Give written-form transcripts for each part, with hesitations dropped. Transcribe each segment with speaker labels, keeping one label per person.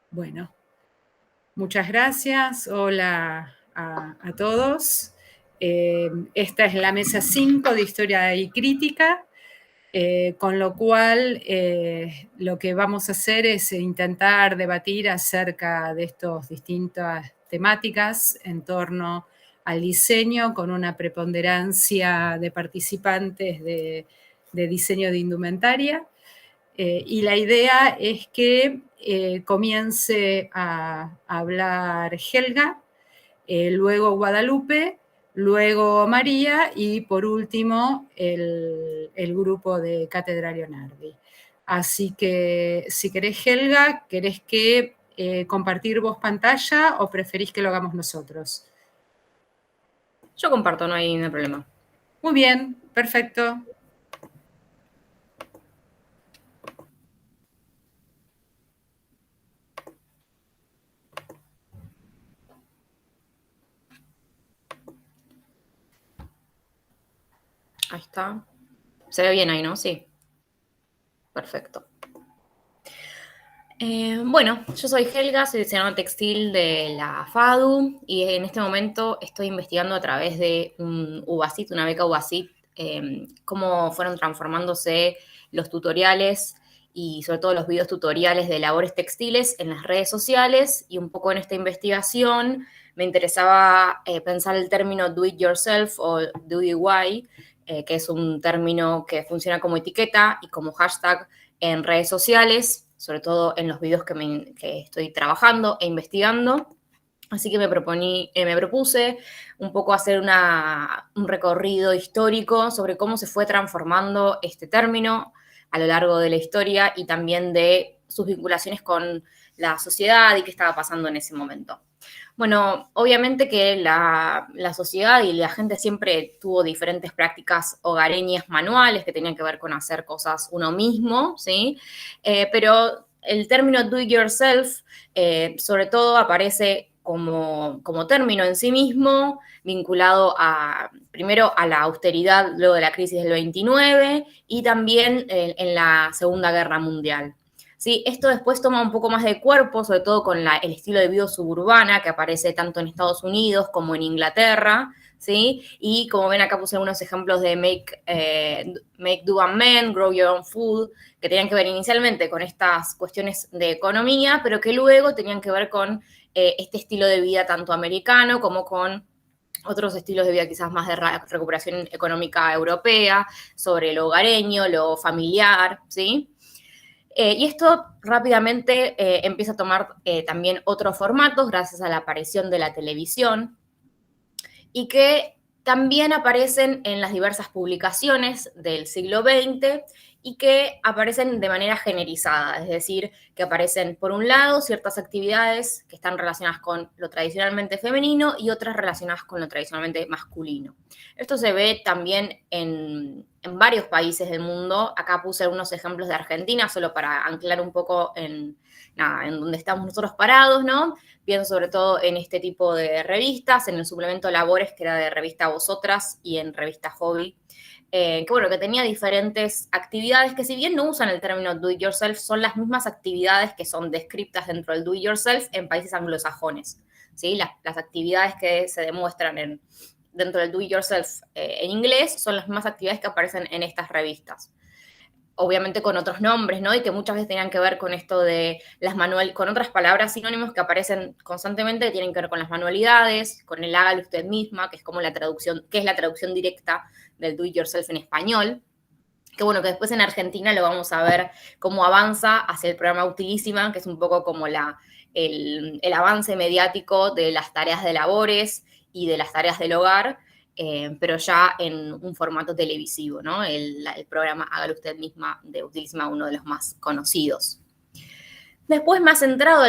Speaker 1: Bueno, muchas gracias. Hola a todos. Esta es la mesa 5 de Historia y Crítica, con lo cual lo que vamos a hacer es intentar debatir acerca de estas distintas temáticas en torno al diseño, con una preponderancia de participantes de diseño de indumentaria. Y la idea es que comience a hablar Helga, luego Guadalupe, luego María y por último el grupo de Cátedra Leonardi. Así que si querés, Helga, ¿querés que compartir vos pantalla o preferís que lo hagamos nosotros?
Speaker 2: Yo comparto, no hay problema.
Speaker 1: Muy bien, perfecto.
Speaker 2: Ahí está. Se ve bien ahí, ¿no? Sí. Perfecto. Bueno, yo soy Helga, soy diseñadora textil de la FADU y en este momento estoy investigando a través de un UBACIT, una beca UBACIT, cómo fueron transformándose los tutoriales y sobre todo los videos tutoriales de labores textiles en las redes sociales, y un poco en esta investigación me interesaba pensar el término do it yourself o DIY, que es un término que funciona como etiqueta y como hashtag en redes sociales, sobre todo en los videos que estoy trabajando e investigando. Así que me propuse un poco hacer un recorrido histórico sobre cómo se fue transformando este término a lo largo de la historia y también de sus vinculaciones con la sociedad y qué estaba pasando en ese momento. Bueno, obviamente que la sociedad y la gente siempre tuvo diferentes prácticas hogareñas manuales que tenían que ver con hacer cosas uno mismo, ¿sí? Pero el término do it yourself, sobre todo aparece como término en sí mismo, vinculado primero a la austeridad luego de la crisis del 29 y también en la Segunda Guerra Mundial. ¿Sí? Esto después toma un poco más de cuerpo, sobre todo con el estilo de vida suburbana que aparece tanto en Estados Unidos como en Inglaterra, ¿sí? Y como ven acá puse algunos ejemplos de Make Do and Men, Grow Your Own Food, que tenían que ver inicialmente con estas cuestiones de economía, pero que luego tenían que ver con este estilo de vida tanto americano como con otros estilos de vida quizás más de recuperación económica europea, sobre lo hogareño, lo familiar, ¿sí? Y esto rápidamente empieza a tomar también otros formatos gracias a la aparición de la televisión y que también aparecen en las diversas publicaciones del siglo XX y que aparecen de manera generizada, es decir, que aparecen por un lado ciertas actividades que están relacionadas con lo tradicionalmente femenino y otras relacionadas con lo tradicionalmente masculino. Esto se ve también en varios países del mundo. Acá puse algunos ejemplos de Argentina solo para anclar un poco en donde estamos nosotros parados, ¿no? Pienso sobre todo en este tipo de revistas, en el suplemento Labores, que era de revista Vosotras, y en revista Hobby, que tenía diferentes actividades que, si bien no usan el término do it yourself, son las mismas actividades que son descritas dentro del do it yourself en países anglosajones, ¿sí? Las actividades que se demuestran dentro del do it yourself en inglés son las mismas actividades que aparecen en estas revistas, obviamente con otros nombres, ¿no? Y que muchas veces tenían que ver con esto de con otras palabras sinónimos que aparecen constantemente, que tienen que ver con las manualidades, con el hágalo usted misma, que es como la traducción, que es la traducción directa del do it yourself en español. Que bueno, que después en Argentina lo vamos a ver cómo avanza hacia el programa Utilísima, que es un poco como el avance mediático de las tareas de labores y de las tareas del hogar, pero ya en un formato televisivo, ¿no? El programa Hágalo Usted Misma de Utilísima, uno de los más conocidos. Después, más centrado,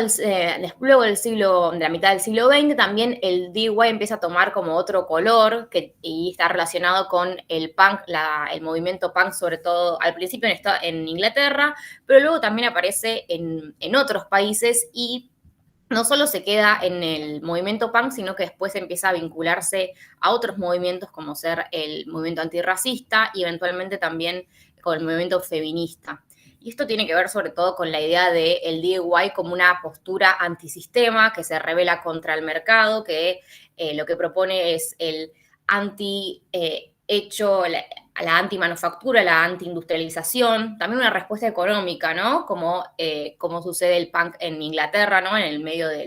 Speaker 2: luego de la mitad del siglo XX, también el DIY empieza a tomar como otro color y está relacionado con el punk, el movimiento punk, sobre todo al principio en Inglaterra, pero luego también aparece en otros países y no solo se queda en el movimiento punk, sino que después empieza a vincularse a otros movimientos como ser el movimiento antirracista y eventualmente también con el movimiento feminista. Y esto tiene que ver sobre todo con la idea del DIY como una postura antisistema que se revela contra el mercado, que lo que propone es el anti-hecho, la anti-manufactura, la anti-industrialización, también una respuesta económica, ¿no? Como sucede el punk en Inglaterra, ¿no? En el medio de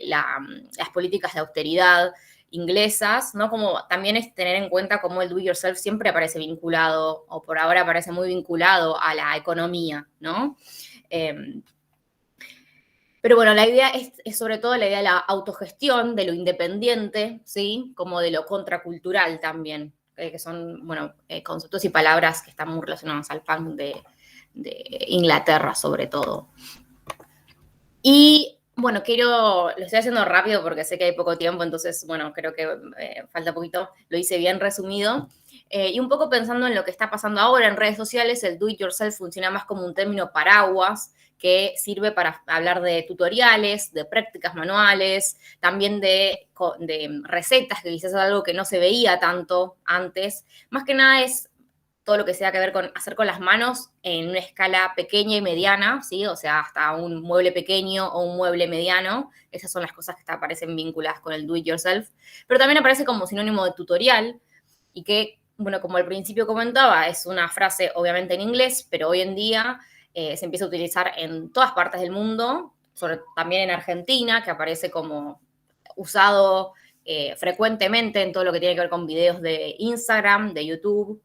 Speaker 2: las políticas de austeridad inglesas, ¿no? Como también es tener en cuenta cómo el do it yourself siempre aparece vinculado, o por ahora aparece muy vinculado a la economía, ¿no? Pero bueno, la idea es sobre todo la idea de la autogestión, de lo independiente, ¿sí? Como de lo contracultural también, que son, bueno, conceptos y palabras que están muy relacionados al punk de Inglaterra, sobre todo. Y bueno, lo estoy haciendo rápido porque sé que hay poco tiempo, entonces, bueno, creo que falta poquito, lo hice bien resumido. Y un poco pensando en lo que está pasando ahora en redes sociales, el do it yourself funciona más como un término paraguas que sirve para hablar de tutoriales, de prácticas manuales, también de recetas, que quizás es algo que no se veía tanto antes. Más que nada es todo lo que sea que ver con hacer con las manos en una escala pequeña y mediana, ¿sí? O sea, hasta un mueble pequeño o un mueble mediano. Esas son las cosas que aparecen vinculadas con el do it yourself. Pero también aparece como sinónimo de tutorial y que, bueno, como al principio comentaba, es una frase obviamente en inglés, pero hoy en día se empieza a utilizar en todas partes del mundo, también en Argentina, que aparece como usado frecuentemente en todo lo que tiene que ver con videos de Instagram, de YouTube,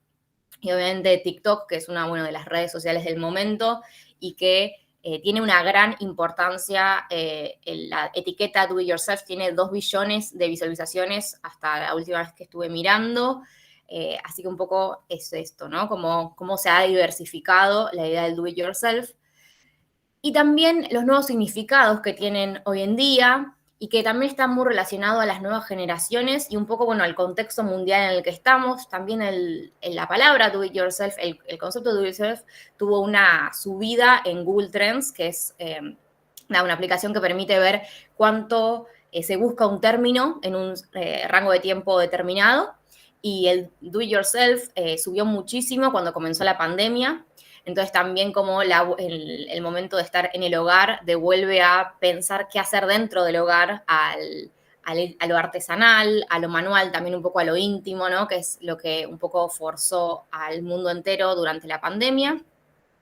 Speaker 2: y obviamente TikTok, que es una de las redes sociales del momento y que tiene una gran importancia. La etiqueta Do It Yourself tiene 2 billones de visualizaciones hasta la última vez que estuve mirando. Así que un poco es esto, ¿no? Cómo se ha diversificado la idea del Do It Yourself. Y también los nuevos significados que tienen hoy en día y que también están muy relacionados a las nuevas generaciones y un poco, al contexto mundial en el que estamos. También la palabra do it yourself, el concepto de do it yourself tuvo una subida en Google Trends, que es una aplicación que permite ver cuánto se busca un término en un rango de tiempo determinado. Y el do it yourself subió muchísimo cuando comenzó la pandemia. Entonces también como el momento de estar en el hogar devuelve a pensar qué hacer dentro del hogar a lo artesanal, a lo manual, también un poco a lo íntimo, ¿no? Que es lo que un poco forzó al mundo entero durante la pandemia.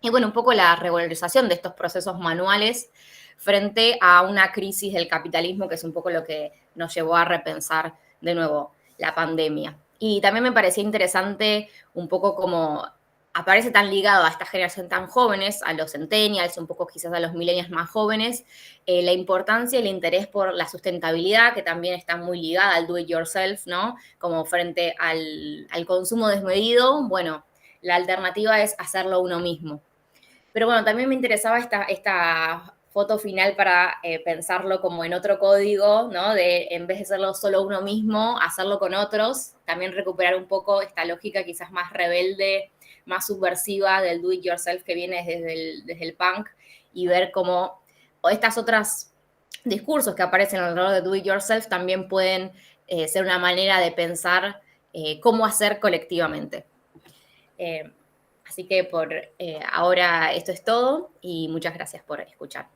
Speaker 2: Y bueno, un poco la regularización de estos procesos manuales frente a una crisis del capitalismo, que es un poco lo que nos llevó a repensar de nuevo la pandemia. Y también me parecía interesante un poco como aparece tan ligado a esta generación tan jóvenes, a los centennials, un poco quizás a los millennials más jóvenes, la importancia y el interés por la sustentabilidad, que también está muy ligada al do it yourself, ¿no? Como frente al consumo desmedido, bueno, la alternativa es hacerlo uno mismo. Pero bueno, también me interesaba esta foto final para pensarlo como en otro código, ¿no? De en vez de hacerlo solo uno mismo, hacerlo con otros, también recuperar un poco esta lógica quizás más rebelde, más subversiva del do it yourself que viene desde el punk y ver cómo estas otras discursos que aparecen alrededor de do it yourself también pueden ser una manera de pensar cómo hacer colectivamente. Así que por ahora esto es todo y muchas gracias por escuchar.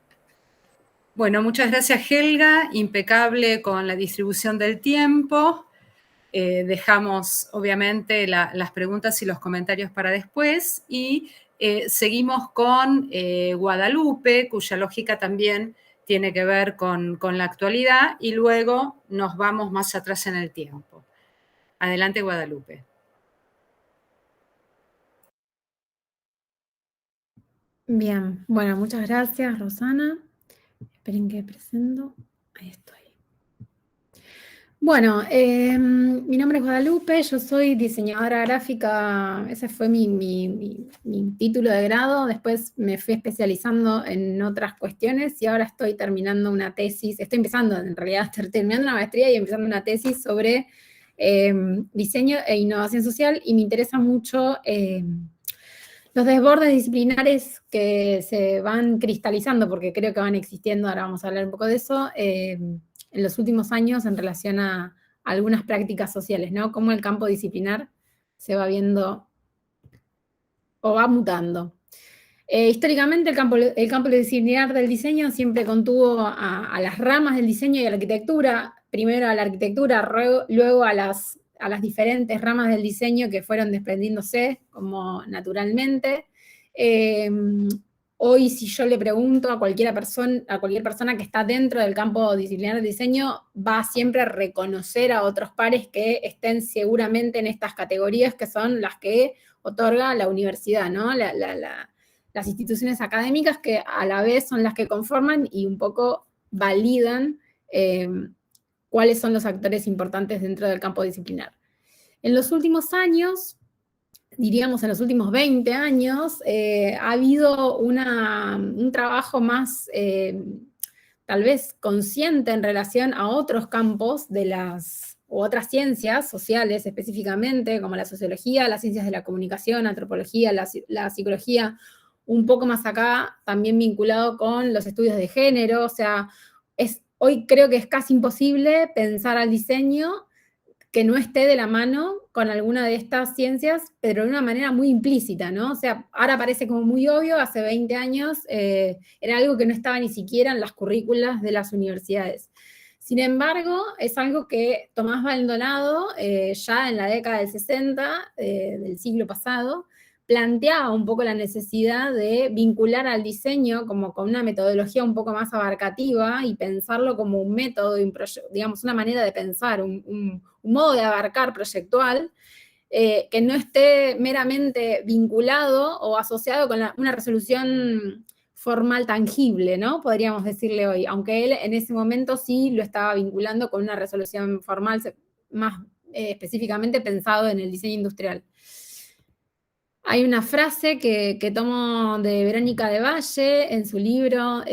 Speaker 1: Bueno, muchas gracias Helga, impecable con la distribución del tiempo. Dejamos obviamente las preguntas y los comentarios para después y seguimos con Guadalupe, cuya lógica también tiene que ver con la actualidad y luego nos vamos más atrás en el tiempo. Adelante, Guadalupe.
Speaker 3: Bien, bueno, muchas gracias, Rosana. Esperen que presento. Ahí estoy. Bueno, mi nombre es Guadalupe, yo soy diseñadora gráfica, ese fue mi título de grado, después me fui especializando en otras cuestiones y ahora estoy terminando una tesis, estoy empezando, en realidad estoy terminando una maestría y empezando una tesis sobre diseño e innovación social y me interesa mucho los desbordes disciplinares que se van cristalizando, porque creo que van existiendo, ahora vamos a hablar un poco de eso, en los últimos años en relación a algunas prácticas sociales, ¿no? Cómo el campo disciplinar se va viendo o va mutando. Históricamente el campo disciplinar del diseño siempre contuvo a las ramas del diseño y a la arquitectura, primero a la arquitectura, luego a las diferentes ramas del diseño que fueron desprendiéndose como naturalmente. Hoy si yo le pregunto a cualquier persona que está dentro del campo disciplinar del diseño, va siempre a reconocer a otros pares que estén seguramente en estas categorías que son las que otorga la universidad, ¿no? Las instituciones académicas que a la vez son las que conforman y un poco validan cuáles son los actores importantes dentro del campo disciplinar. En los últimos años, diríamos en los últimos 20 años, ha habido un trabajo más tal vez consciente en relación a otros campos u otras ciencias sociales específicamente, como la sociología, las ciencias de la comunicación, la antropología, la psicología, un poco más acá, también vinculado con los estudios de género. O sea, hoy creo que es casi imposible pensar al diseño que no esté de la mano con alguna de estas ciencias, pero de una manera muy implícita, ¿no? O sea, ahora parece como muy obvio, hace 20 años era algo que no estaba ni siquiera en las currículas de las universidades. Sin embargo, es algo que Tomás Maldonado, ya en la década del 60 del siglo pasado, planteaba un poco la necesidad de vincular al diseño como con una metodología un poco más abarcativa y pensarlo como un método, digamos, una manera de pensar, un modo de abarcar proyectual, que no esté meramente vinculado o asociado con una resolución formal tangible, ¿no? Podríamos decirle hoy, aunque él en ese momento sí lo estaba vinculando con una resolución formal más específicamente pensado en el diseño industrial. Hay una frase que tomo de Verónica de Valle en su libro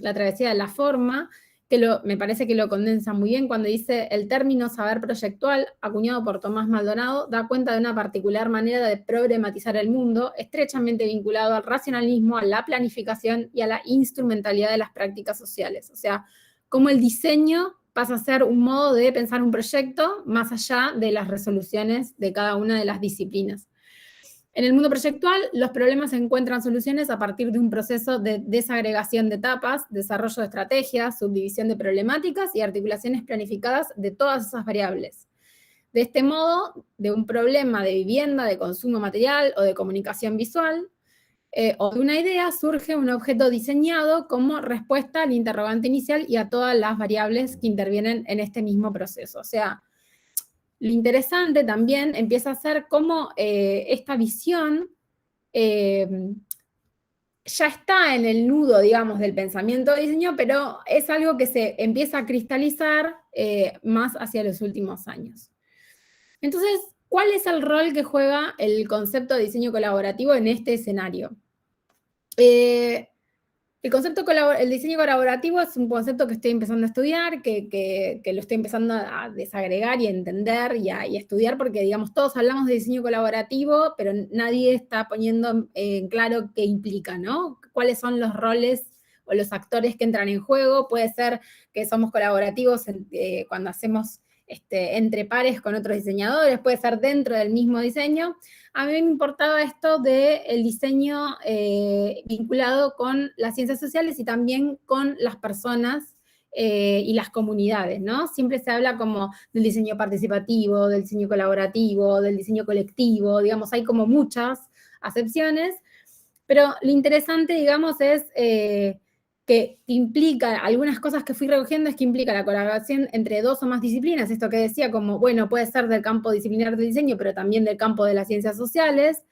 Speaker 3: La travesía de la forma, que me parece que lo condensa muy bien cuando dice: el término saber proyectual, acuñado por Tomás Maldonado, da cuenta de una particular manera de problematizar el mundo, estrechamente vinculado al racionalismo, a la planificación y a la instrumentalidad de las prácticas sociales. O sea, cómo el diseño pasa a ser un modo de pensar un proyecto más allá de las resoluciones de cada una de las disciplinas. En el mundo proyectual, los problemas encuentran soluciones a partir de un proceso de desagregación de etapas, desarrollo de estrategias, subdivisión de problemáticas y articulaciones planificadas de todas esas variables. De este modo, de un problema de vivienda, de consumo material o de comunicación visual, o de una idea, surge un objeto diseñado como respuesta al interrogante inicial y a todas las variables que intervienen en este mismo proceso. O sea, lo interesante también empieza a ser cómo esta visión ya está en el nudo, digamos, del pensamiento de diseño, pero es algo que se empieza a cristalizar más hacia los últimos años. Entonces, ¿cuál es el rol que juega el concepto de diseño colaborativo en este escenario? El diseño colaborativo es un concepto que estoy empezando a estudiar, que lo estoy empezando a desagregar y a entender y a estudiar, porque, digamos, todos hablamos de diseño colaborativo, pero nadie está poniendo en claro qué implica, ¿no? Cuáles son los roles o los actores que entran en juego. Puede ser que somos colaborativos cuando hacemos entre pares con otros diseñadores, puede ser dentro del mismo diseño. A mí me importaba esto del diseño vinculado con las ciencias sociales y también con las personas y las comunidades, ¿no? Siempre se habla como del diseño participativo, del diseño colaborativo, del diseño colectivo, digamos, hay como muchas acepciones, pero lo interesante, digamos, es que implica, algunas cosas que fui recogiendo es que implica la colaboración entre dos o más disciplinas, esto que decía como, bueno, puede ser del campo disciplinar del diseño, pero también del campo de las ciencias sociales,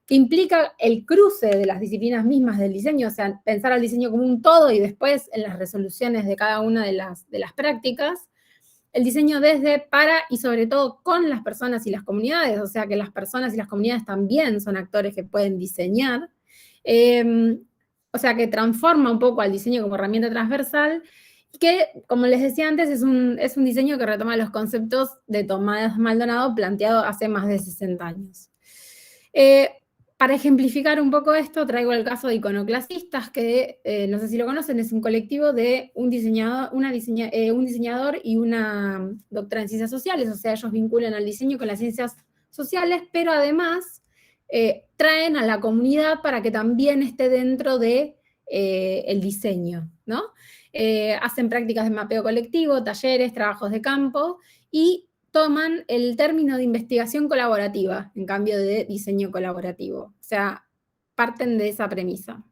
Speaker 3: que implica el cruce de las disciplinas mismas del diseño, o sea, pensar al diseño como un todo y después en las resoluciones de cada una de las prácticas, el diseño desde, para y sobre todo con las personas y las comunidades, o sea, que las personas y las comunidades también son actores que pueden diseñar, o sea, que transforma un poco al diseño como herramienta transversal, y que, como les decía antes, es un diseño que retoma los conceptos de Tomás Maldonado planteado hace más de 60 años. Para ejemplificar un poco esto, traigo el caso de Iconoclasistas, que no sé si lo conocen, es un colectivo de un diseñador y una doctora en ciencias sociales, o sea, ellos vinculan al diseño con las ciencias sociales, pero además traen a la comunidad para que también esté dentro de el diseño, ¿no? Hacen prácticas de mapeo colectivo, talleres, trabajos de campo, y toman el término de investigación colaborativa en cambio de diseño colaborativo. O sea, parten de esa premisa.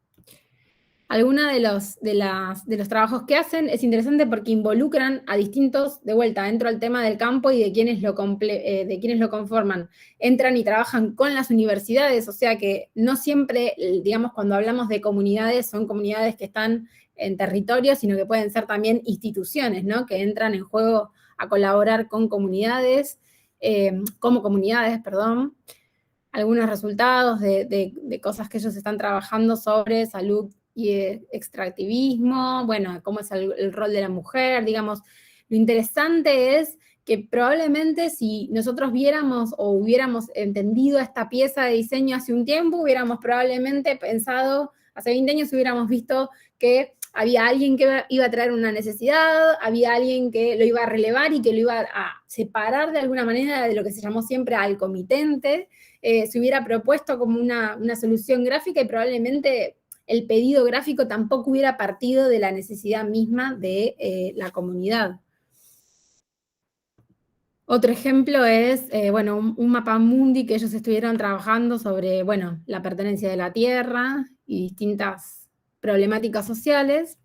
Speaker 3: Algunos de los trabajos que hacen es interesante porque involucran a distintos, de vuelta, dentro del tema del campo y de quienes lo conforman. Entran y trabajan con las universidades, o sea que no siempre, digamos, cuando hablamos de comunidades, son comunidades que están en territorio, sino que pueden ser también instituciones, ¿no? Que entran en juego a colaborar con comunidades, como comunidades, perdón. Algunos resultados de cosas que ellos están trabajando sobre salud y extractivismo, bueno, cómo es el rol de la mujer, digamos. Lo interesante es que probablemente si nosotros viéramos o hubiéramos entendido esta pieza de diseño hace un tiempo, hubiéramos probablemente pensado, hace 20 años hubiéramos visto que había alguien que iba a traer una necesidad, había alguien que lo iba a relevar y que lo iba a separar de alguna manera de lo que se llamó siempre al comitente, se hubiera propuesto como una solución gráfica y probablemente el pedido gráfico tampoco hubiera partido de la necesidad misma de la comunidad. Otro ejemplo es, bueno, un mapa mundi que ellos estuvieron trabajando sobre, bueno, la pertenencia de la tierra y distintas problemáticas sociales.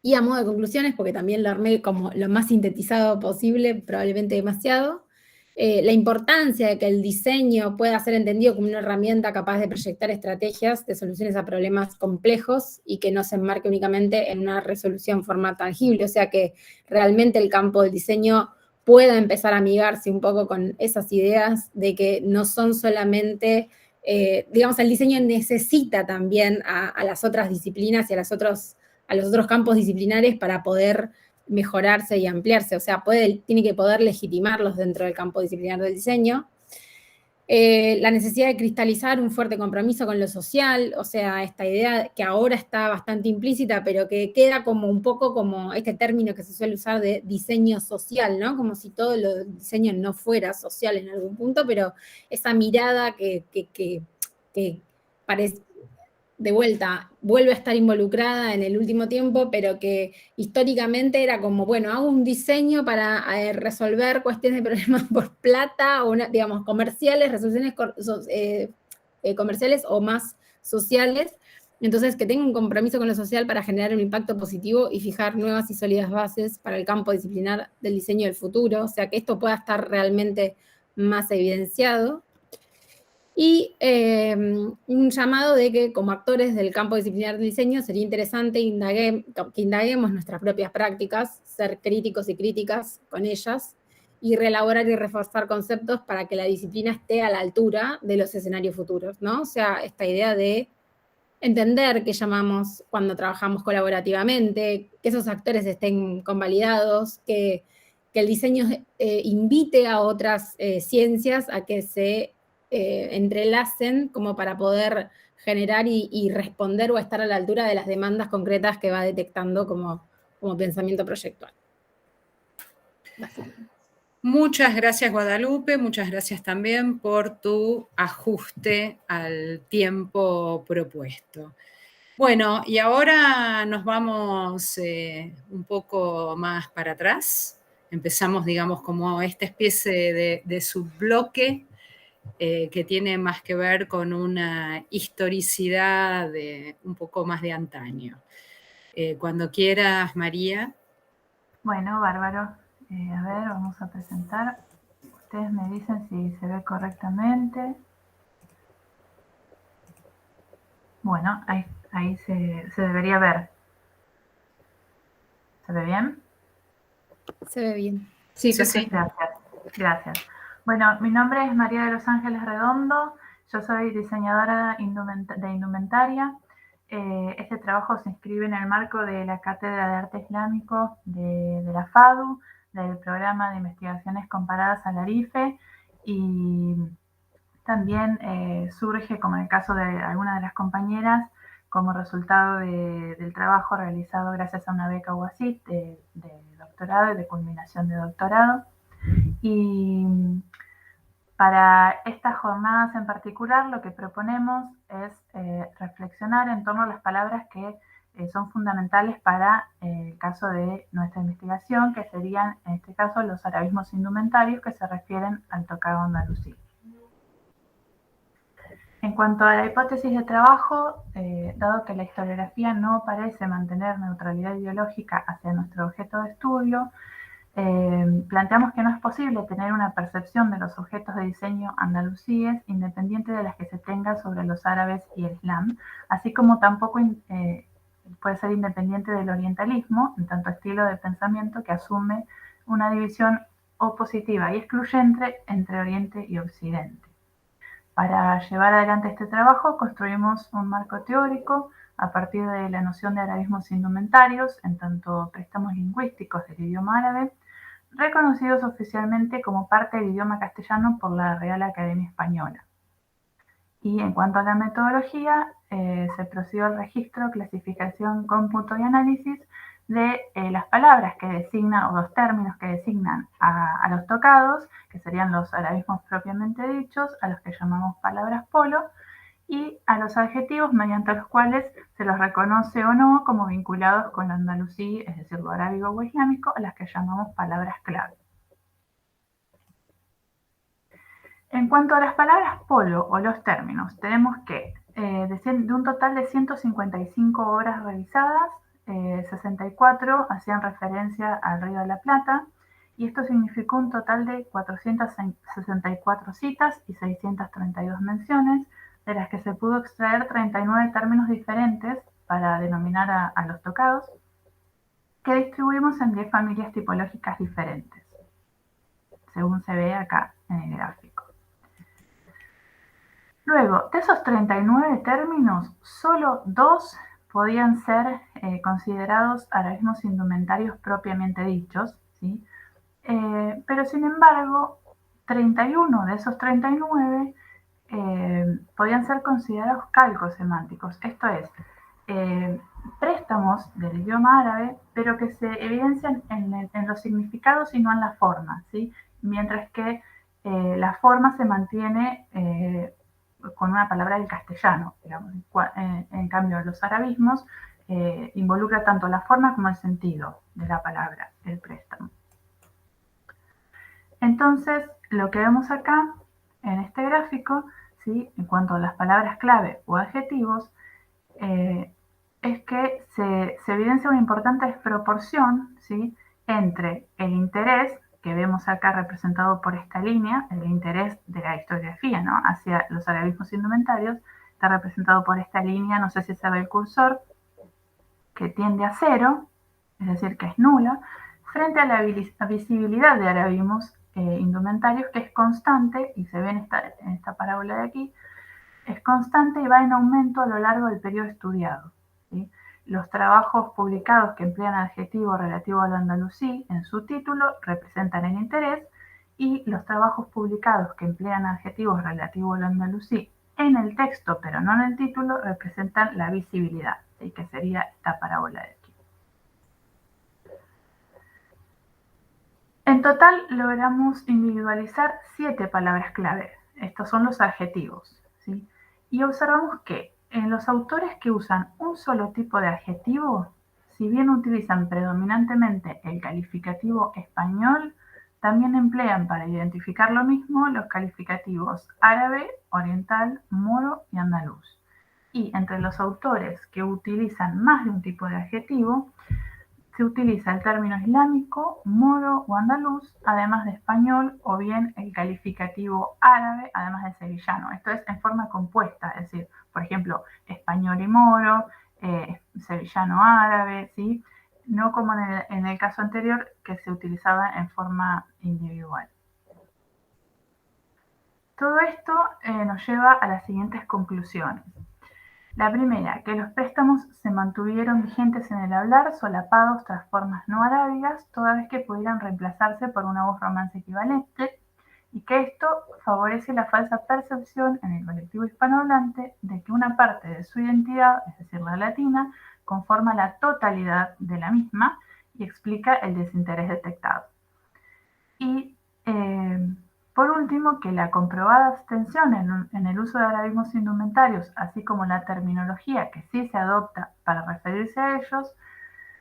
Speaker 3: Y a modo de conclusiones, porque también lo armé como lo más sintetizado posible, probablemente demasiado, la importancia de que el diseño pueda ser entendido como una herramienta capaz de proyectar estrategias de soluciones a problemas complejos y que no se enmarque únicamente en una resolución en forma tangible, o sea que realmente el campo del diseño pueda empezar a amigarse un poco con esas ideas de que no son solamente, digamos, el diseño necesita también a las otras disciplinas y a los otros campos disciplinares para poder mejorarse y ampliarse, o sea, tiene que poder legitimarlos dentro del campo disciplinar del diseño. La necesidad de cristalizar un fuerte compromiso con lo social, o sea, esta idea que ahora está bastante implícita, pero que queda como un poco como este término que se suele usar de diseño social, ¿no? Como si todo el diseño no fuera social en algún punto, pero esa mirada que parece, de vuelta, vuelve a estar involucrada en el último tiempo, pero que históricamente era como, bueno, hago un diseño para resolver cuestiones de problemas por plata, o digamos, comerciales, resoluciones comerciales o más sociales. Entonces, que tenga un compromiso con lo social para generar un impacto positivo y fijar nuevas y sólidas bases para el campo disciplinar del diseño del futuro, o sea, que esto pueda estar realmente más evidenciado. Y un llamado de que como actores del campo disciplinar del diseño sería interesante que indaguemos nuestras propias prácticas, ser críticos y críticas con ellas, y reelaborar y reforzar conceptos para que la disciplina esté a la altura de los escenarios futuros, ¿no? O sea, esta idea de entender qué llamamos cuando trabajamos colaborativamente, que esos actores estén convalidados, que el diseño invite a otras ciencias a que se entrelacen como para poder generar y responder o estar a la altura de las demandas concretas que va detectando como pensamiento proyectual.
Speaker 1: Muchas gracias, Guadalupe, muchas gracias también por tu ajuste al tiempo propuesto. Bueno, y ahora nos vamos un poco más para atrás. Empezamos, digamos, como esta especie de subbloque que tiene más que ver con una historicidad un poco más de antaño. Cuando quieras, María.
Speaker 4: Bueno, bárbaro. A ver, vamos a presentar. Ustedes me dicen si se ve correctamente. Bueno, ahí se debería ver. ¿Se ve bien?
Speaker 3: Se ve bien.
Speaker 1: Sí, sí.
Speaker 4: Gracias. Bueno, mi nombre es María de los Ángeles Redondo. Yo soy diseñadora de indumentaria. Este trabajo se inscribe en el marco de la Cátedra de Arte Islámico de la FADU, del Programa de Investigaciones Comparadas a la IFE, y también surge, como en el caso de algunas de las compañeras, como resultado del trabajo realizado gracias a una beca UASIT de doctorado y de culminación de doctorado. Y Para estas jornadas en particular, lo que proponemos es reflexionar en torno a las palabras que son fundamentales para el caso de nuestra investigación, que serían, en este caso, los arabismos indumentarios que se refieren al tocado andalusí. En cuanto a la hipótesis de trabajo, dado que la historiografía no parece mantener neutralidad ideológica hacia nuestro objeto de estudio, planteamos que no es posible tener una percepción de los objetos de diseño andalusíes independiente de las que se tenga sobre los árabes y el Islam, así como tampoco puede ser independiente del orientalismo, en tanto estilo de pensamiento que asume una división opositiva y excluyente entre Oriente y Occidente. Para llevar adelante este trabajo construimos un marco teórico a partir de la noción de arabismos indumentarios, en tanto préstamos lingüísticos del idioma árabe, reconocidos oficialmente como parte del idioma castellano por la Real Academia Española. Y en cuanto a la metodología, se procedió al registro, clasificación, cómputo y análisis de las palabras que designan, o los términos que designan a los tocados, que serían los arabismos propiamente dichos, a los que llamamos palabras polo, y a los adjetivos mediante los cuales se los reconoce o no como vinculados con lo andalusí, es decir, lo arábigo o islámico, a las que llamamos palabras clave. En cuanto a las palabras polo o los términos, tenemos que de un total de 155 obras revisadas, 64 hacían referencia al Río de la Plata, y esto significó un total de 464 citas y 632 menciones, de las que se pudo extraer 39 términos diferentes para denominar a los tocados, que distribuimos en 10 familias tipológicas diferentes, según se ve acá en el gráfico. Luego, de esos 39 términos, solo 2 podían ser considerados arabismos indumentarios propiamente dichos, ¿sí? Pero sin embargo, 31 de esos 39 podían ser considerados calcos semánticos, esto es, préstamos del idioma árabe, pero que se evidencian en los significados y no en la forma, ¿sí? Mientras que la forma se mantiene con una palabra del castellano, digamos. En cambio, los arabismos involucra tanto la forma como el sentido de la palabra, el préstamo. Entonces, lo que vemos acá en este gráfico, ¿sí?, en cuanto a las palabras clave o adjetivos, es que se evidencia una importante desproporción, ¿sí?, entre el interés que vemos acá representado por esta línea, el interés de la historiografía, ¿no?, hacia los arabismos indumentarios, está representado por esta línea, no sé si se ve el cursor, que tiende a 0, es decir, que es nula, frente a la visibilidad de arabismos indumentarios, que es constante, y se ve en esta parábola de aquí, es constante y va en aumento a lo largo del periodo estudiado, ¿sí? Los trabajos publicados que emplean adjetivo relativo al andalusí en su título representan el interés, y los trabajos publicados que emplean adjetivos relativos al andalusí en el texto, pero no en el título, representan la visibilidad, ¿sí?, que sería esta parábola de aquí. En total logramos individualizar 7 palabras clave. Estos son los adjetivos, ¿sí? Y observamos que en los autores que usan un solo tipo de adjetivo, si bien utilizan predominantemente el calificativo español, también emplean para identificar lo mismo los calificativos árabe, oriental, moro y andaluz. Y entre los autores que utilizan más de un tipo de adjetivo, se utiliza el término islámico, moro o andaluz, además de español, o bien el calificativo árabe, además de sevillano. Esto es en forma compuesta, es decir, por ejemplo, español y moro, sevillano árabe, ¿sí?, no como en el caso anterior, que se utilizaba en forma individual. Todo esto nos lleva a las siguientes conclusiones. La primera, que los préstamos se mantuvieron vigentes en el hablar, solapados tras formas no arábigas, toda vez que pudieran reemplazarse por una voz romance equivalente, y que esto favorece la falsa percepción en el colectivo hispanohablante de que una parte de su identidad, es decir, la latina, conforma la totalidad de la misma y explica el desinterés detectado. Y Por último, que la comprobada abstención en el uso de arabismos indumentarios, así como la terminología que sí se adopta para referirse a ellos,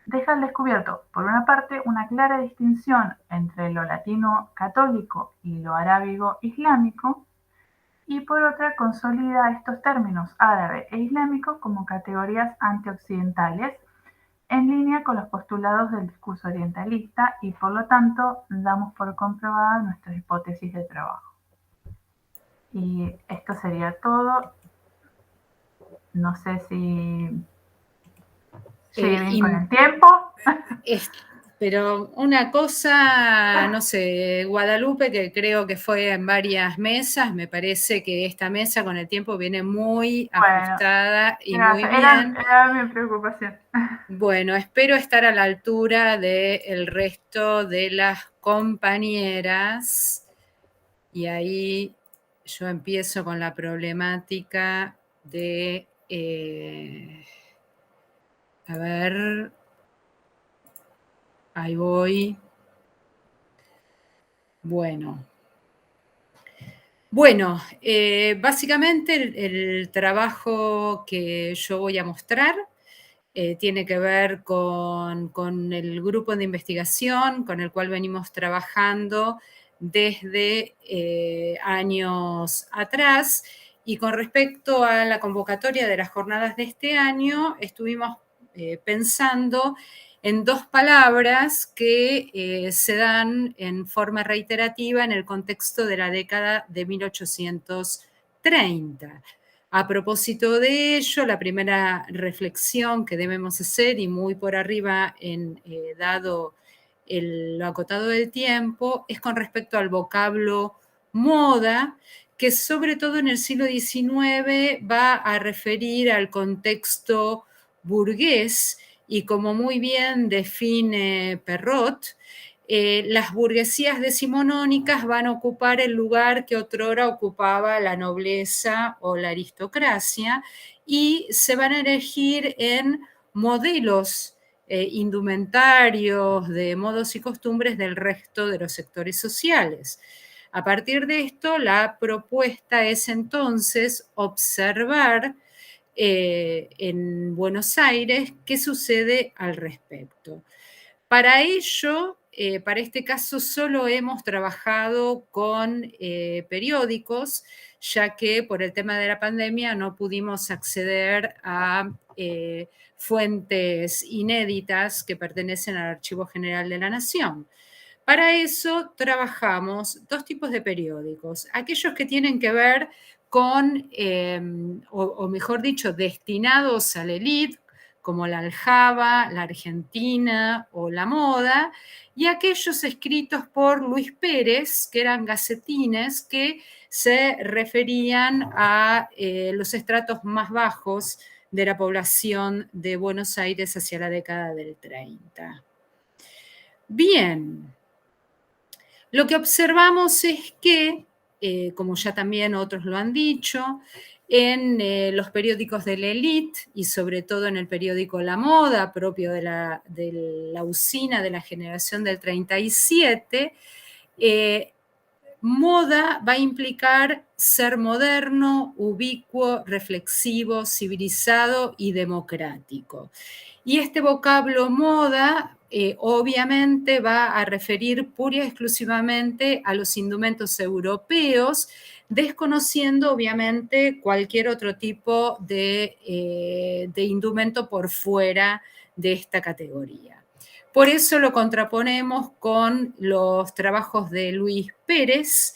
Speaker 4: deja al descubierto, por una parte, una clara distinción entre lo latino católico y lo arábigo islámico, y por otra, consolida estos términos árabe e islámico como categorías antioccidentales, en línea con los postulados del discurso orientalista, y por lo tanto damos por comprobada nuestra hipótesis de trabajo. Y esto sería todo. No sé si llegué bien con el tiempo.
Speaker 1: Pero una cosa, no sé, Guadalupe, que creo que fue en varias mesas, me parece que esta mesa con el tiempo viene muy ajustada y muy bien.
Speaker 4: Era mi preocupación.
Speaker 1: Bueno, espero estar a la altura del resto de las compañeras. Y ahí yo empiezo con la problemática de, a ver, ahí voy. Bueno, básicamente el trabajo que yo voy a mostrar tiene que ver con el grupo de investigación con el cual venimos trabajando desde años atrás. Y con respecto a la convocatoria de las jornadas de este año, estuvimos pensando en dos palabras que se dan en forma reiterativa en el contexto de la década de 1830. A propósito de ello, la primera reflexión que debemos hacer, y muy por arriba dado lo acotado del tiempo, es con respecto al vocablo moda, que sobre todo en el siglo XIX va a referir al contexto burgués, y como muy bien define Perrot, las burguesías decimonónicas van a ocupar el lugar que otrora ocupaba la nobleza o la aristocracia, y se van a elegir en modelos indumentarios, de modos y costumbres del resto de los sectores sociales. A partir de esto, la propuesta es entonces observar en Buenos Aires qué sucede al respecto. Para ello, para este caso, solo hemos trabajado con periódicos, ya que por el tema de la pandemia no pudimos acceder a fuentes inéditas que pertenecen al Archivo General de la Nación. Para eso trabajamos dos tipos de periódicos: aquellos que tienen que ver con, o mejor dicho, destinados a la élite, como la Aljaba, la Argentina o la Moda, y aquellos escritos por Luis Pérez, que eran gacetines que se referían a los estratos más bajos de la población de Buenos Aires hacia la década del 30. Bien, lo que observamos es que, como ya también otros lo han dicho, en los periódicos de la élite, y sobre todo en el periódico La Moda, propio de la usina de la generación del 37, moda va a implicar ser moderno, ubicuo, reflexivo, civilizado y democrático. Y este vocablo moda obviamente va a referir pura y exclusivamente a los indumentos europeos, desconociendo obviamente cualquier otro tipo de indumento por fuera de esta categoría. Por eso lo contraponemos con los trabajos de Luis Pérez,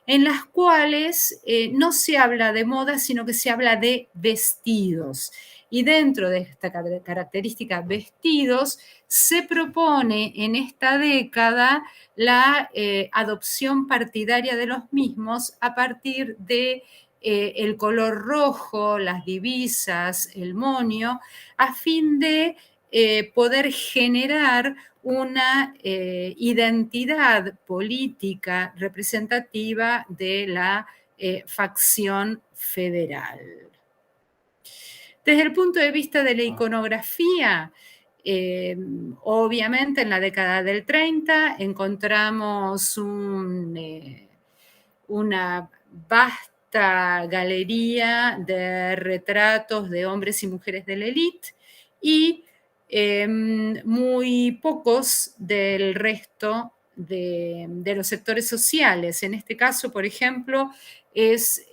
Speaker 1: en las cuales no se habla de moda, sino que se habla de vestidos. Y dentro de esta característica vestidos, se propone en esta década la adopción partidaria de los mismos a partir de el color rojo, las divisas, el monio, a fin de poder generar una identidad política representativa de la facción federal. Desde el punto de vista de la iconografía, obviamente en la década del 30 encontramos una vasta galería de retratos de hombres y mujeres de la élite y muy pocos del resto de los sectores sociales. En este caso, por ejemplo, es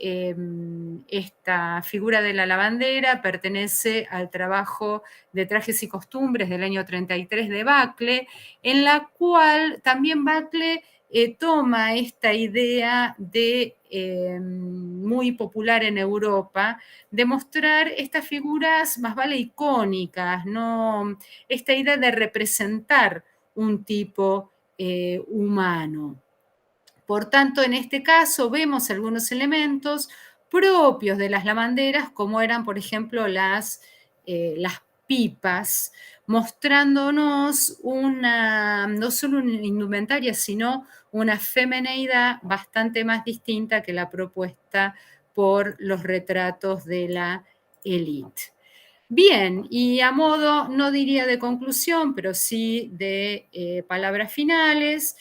Speaker 1: esta figura de la lavandera, pertenece al trabajo de trajes y costumbres del año 33 de Bacle, en la cual también Bacle toma esta idea de, muy popular en Europa, de mostrar estas figuras más vale icónicas, ¿no? Esta idea de representar un tipo humano. Por tanto, en este caso vemos algunos elementos propios de las lavanderas, como eran, por ejemplo, las pipas, mostrándonos no solo una indumentaria, sino una femineidad bastante más distinta que la propuesta por los retratos de la élite. Bien, y a modo, no diría de conclusión, pero sí de palabras finales,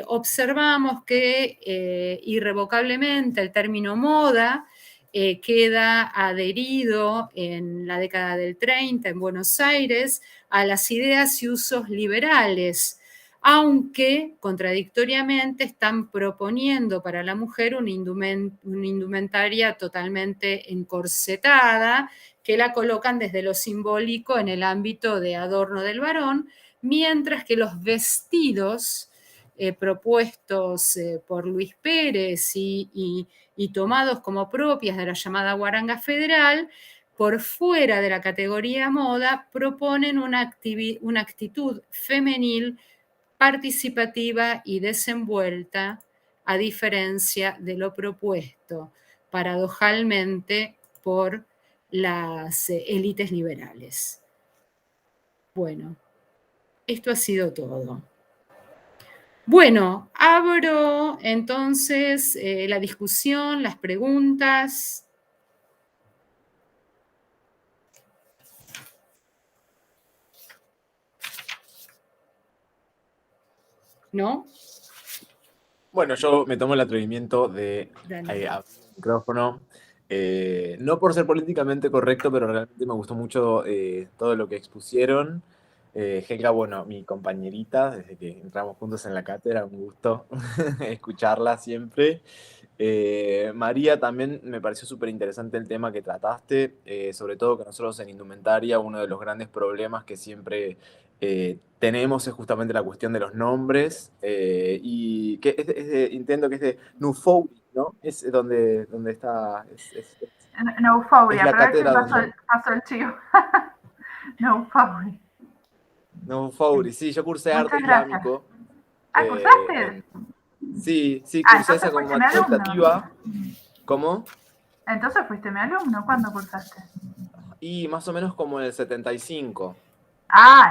Speaker 1: observamos que irrevocablemente el término moda queda adherido en la década del 30 en Buenos Aires a las ideas y usos liberales, aunque contradictoriamente están proponiendo para la mujer una indumentaria totalmente encorsetada, que la colocan desde lo simbólico en el ámbito de adorno del varón, mientras que los vestidos propuestos por Luis Pérez y tomados como propias de la llamada guaranga federal, por fuera de la categoría moda, proponen una actitud femenil participativa y desenvuelta, a diferencia de lo propuesto paradojalmente por las élites liberales. Bueno, esto ha sido todo. Bueno, abro entonces la discusión, las preguntas. ¿No?
Speaker 5: Bueno, yo me tomo el atrevimiento de abrir el micrófono. No por ser políticamente correcto, pero realmente me gustó mucho todo lo que expusieron. Helga, bueno, mi compañerita, desde que entramos juntos en la cátedra, un gusto escucharla siempre. María, también me pareció súper interesante el tema que trataste, sobre todo que nosotros en indumentaria uno de los grandes problemas que siempre tenemos es justamente la cuestión de los nombres, y que entiendo que es de Nufoury, ¿no? Es donde está...
Speaker 4: Nufoury,
Speaker 5: es la cátedra
Speaker 4: pasó el chivo. Nufoury.
Speaker 5: Nufoury, sí, yo cursé
Speaker 4: Muchas
Speaker 5: arte islámico.
Speaker 4: ¿Cursaste?
Speaker 5: Sí, cursé esa como
Speaker 4: fuiste mi
Speaker 5: optativa.
Speaker 4: alumno.
Speaker 5: ¿Cómo?
Speaker 4: Entonces fuiste mi alumno. ¿Cuándo cursaste?
Speaker 5: Y más o menos como en el 75.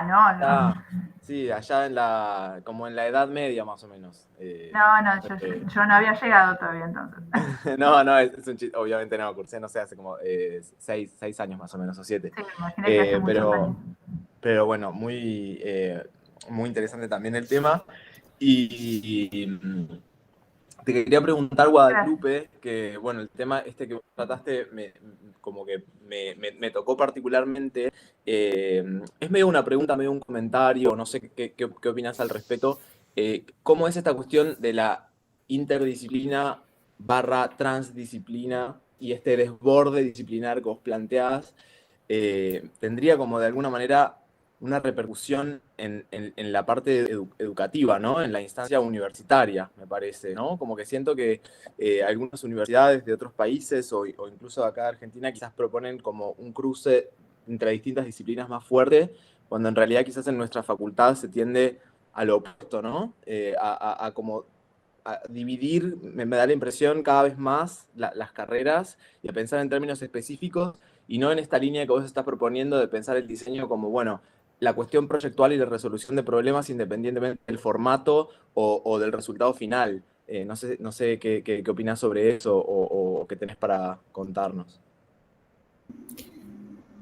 Speaker 4: No.
Speaker 5: Sí, allá como en la Edad Media más o menos.
Speaker 4: Yo no había llegado todavía entonces.
Speaker 5: No, es un chiste. Obviamente no, cursé, no sé, hace como 6 años más o menos, o 7.
Speaker 4: Sí, me imaginé que hace muchos años.
Speaker 5: Pero bueno, muy interesante también el tema. Y te quería preguntar, Guadalupe, que bueno, el tema que vos trataste como que me tocó particularmente. Es medio una pregunta, medio un comentario, no sé qué opinas al respecto. ¿Cómo es esta cuestión de la interdisciplina / transdisciplina y este desborde disciplinar que vos planteás? Tendría como de alguna manera una repercusión en la parte educativa, ¿no? En la instancia universitaria, me parece, ¿no? Como que siento que algunas universidades de otros países o incluso acá de Argentina quizás proponen como un cruce entre distintas disciplinas más fuerte, cuando en realidad quizás en nuestra facultad se tiende a lo opuesto, ¿no? A dividir, me da la impresión, cada vez más las carreras y a pensar en términos específicos y no en esta línea que vos estás proponiendo de pensar el diseño como, bueno, la cuestión proyectual y la resolución de problemas independientemente del formato o del resultado final. No sé qué opinás sobre eso o qué tenés para contarnos.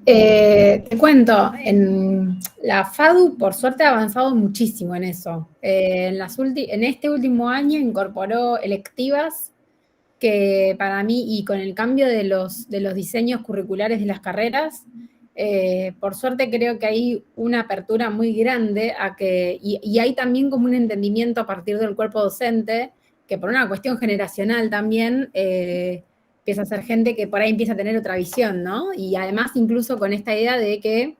Speaker 3: Te cuento, en la FADU por suerte ha avanzado muchísimo en eso. En este último año incorporó electivas que para mí, y con el cambio de los diseños curriculares de las carreras, por suerte creo que hay una apertura muy grande a que, y hay también como un entendimiento a partir del cuerpo docente, que por una cuestión generacional también, empieza a ser gente que por ahí empieza a tener otra visión, ¿no? Y además incluso con esta idea de que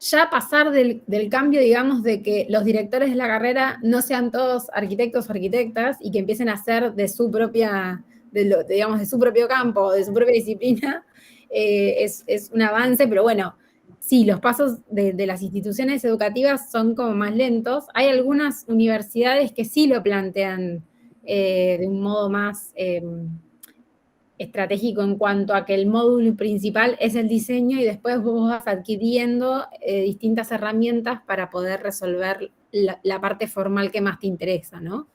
Speaker 3: ya pasar del cambio, digamos, de que los directores de la carrera no sean todos arquitectos o arquitectas y que empiecen a hacer de su propia, digamos, de su propio campo, de su propia disciplina, es un avance, pero bueno, sí, los pasos de las instituciones educativas son como más lentos. Hay algunas universidades que sí lo plantean de un modo más estratégico en cuanto a que el módulo principal es el diseño y después vos vas adquiriendo distintas herramientas para poder resolver la parte formal que más te interesa, ¿no?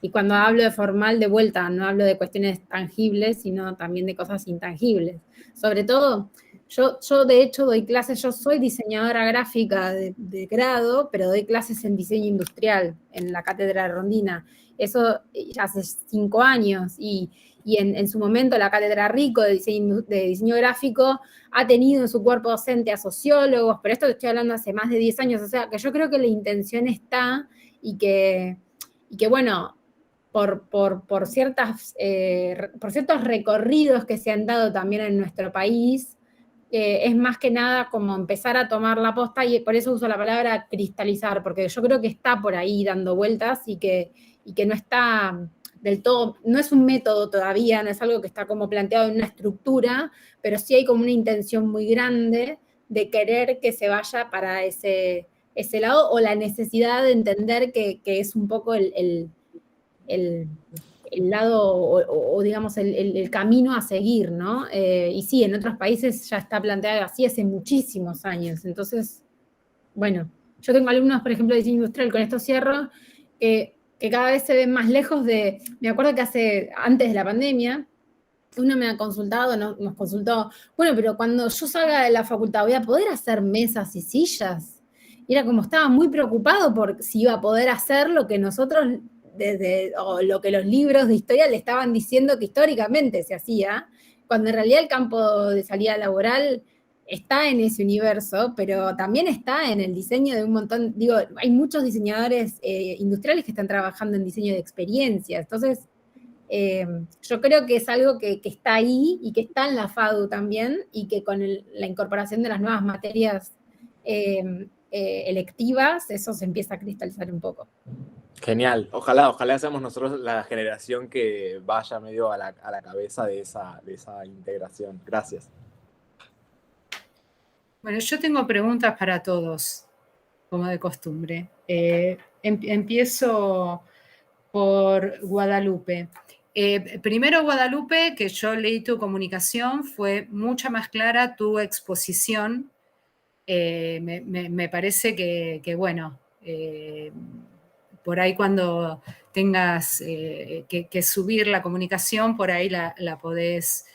Speaker 3: Y cuando hablo de formal, de vuelta, no hablo de cuestiones tangibles, sino también de cosas intangibles. Sobre todo, yo de hecho doy clases, yo soy diseñadora gráfica de grado, pero doy clases en diseño industrial en la Cátedra Rondina. Eso ya hace 5 años y en su momento la Cátedra Rico de diseño gráfico ha tenido en su cuerpo docente a sociólogos, pero esto estoy hablando hace más de 10 años, o sea, que yo creo que la intención está y que bueno, por ciertos recorridos que se han dado también en nuestro país, es más que nada como empezar a tomar la posta, y por eso uso la palabra cristalizar, porque yo creo que está por ahí dando vueltas y que no está del todo, no es un método todavía, no es algo que está como planteado en una estructura, pero sí hay como una intención muy grande de querer que se vaya para ese lado, o la necesidad de entender que es un poco el lado o digamos el camino a seguir, ¿no? Y sí, en otros países ya está planteado así hace muchísimos años. Entonces, bueno, yo tengo alumnos, por ejemplo, de diseño industrial, con esto cierro, que cada vez se ven más lejos de, me acuerdo que antes de la pandemia, uno me ha consultado, nos consultó, bueno, pero cuando yo salga de la facultad, ¿voy a poder hacer mesas y sillas? Y era como, estaba muy preocupado por si iba a poder hacer lo que nosotros, o lo que los libros de historia le estaban diciendo que históricamente se hacía, cuando en realidad el campo de salida laboral está en ese universo, pero también está en el diseño de un montón, digo, hay muchos diseñadores industriales que están trabajando en diseño de experiencias, entonces yo creo que es algo que está ahí y que está en la FADU también, y que con la incorporación de las nuevas materias electivas, eso se empieza a cristalizar un poco.
Speaker 5: Genial. Ojalá seamos nosotros la generación que vaya medio a la cabeza de esa integración. Gracias.
Speaker 1: Bueno, yo tengo preguntas para todos, como de costumbre. Empiezo por Guadalupe. Primero, Guadalupe, que yo leí tu comunicación, fue mucha más clara tu exposición. Me parece que bueno, por ahí cuando tengas que subir la comunicación, por ahí la podés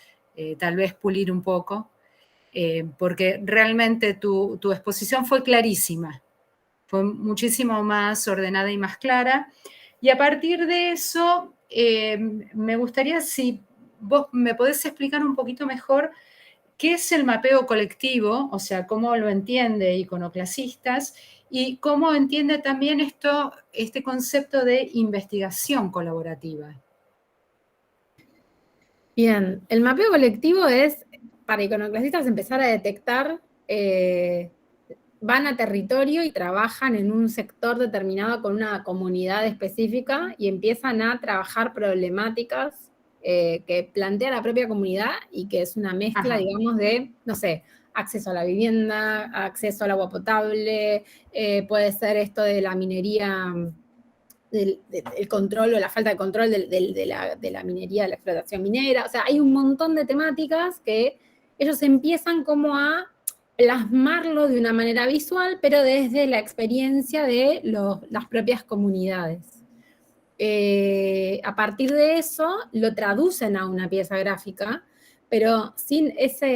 Speaker 1: tal vez pulir un poco, porque realmente tu exposición fue clarísima, fue muchísimo más ordenada y más clara. Y a partir de eso, me gustaría si vos me podés explicar un poquito mejor qué es el mapeo colectivo, o sea, cómo lo entiende Iconoclasistas, y cómo entiende también este concepto de investigación colaborativa.
Speaker 3: Bien, el mapeo colectivo es, para Iconoclasistas, empezar a detectar, van a territorio y trabajan en un sector determinado con una comunidad específica y empiezan a trabajar problemáticas que plantea la propia comunidad y que es una mezcla, digamos, de, no sé, acceso a la vivienda, acceso al agua potable, puede ser esto de la minería, del control o la falta de control de la minería, de la explotación minera. O sea, hay un montón de temáticas que ellos empiezan como a plasmarlo de una manera visual, pero desde la experiencia de las propias comunidades. A partir de eso lo traducen a una pieza gráfica, pero sin esa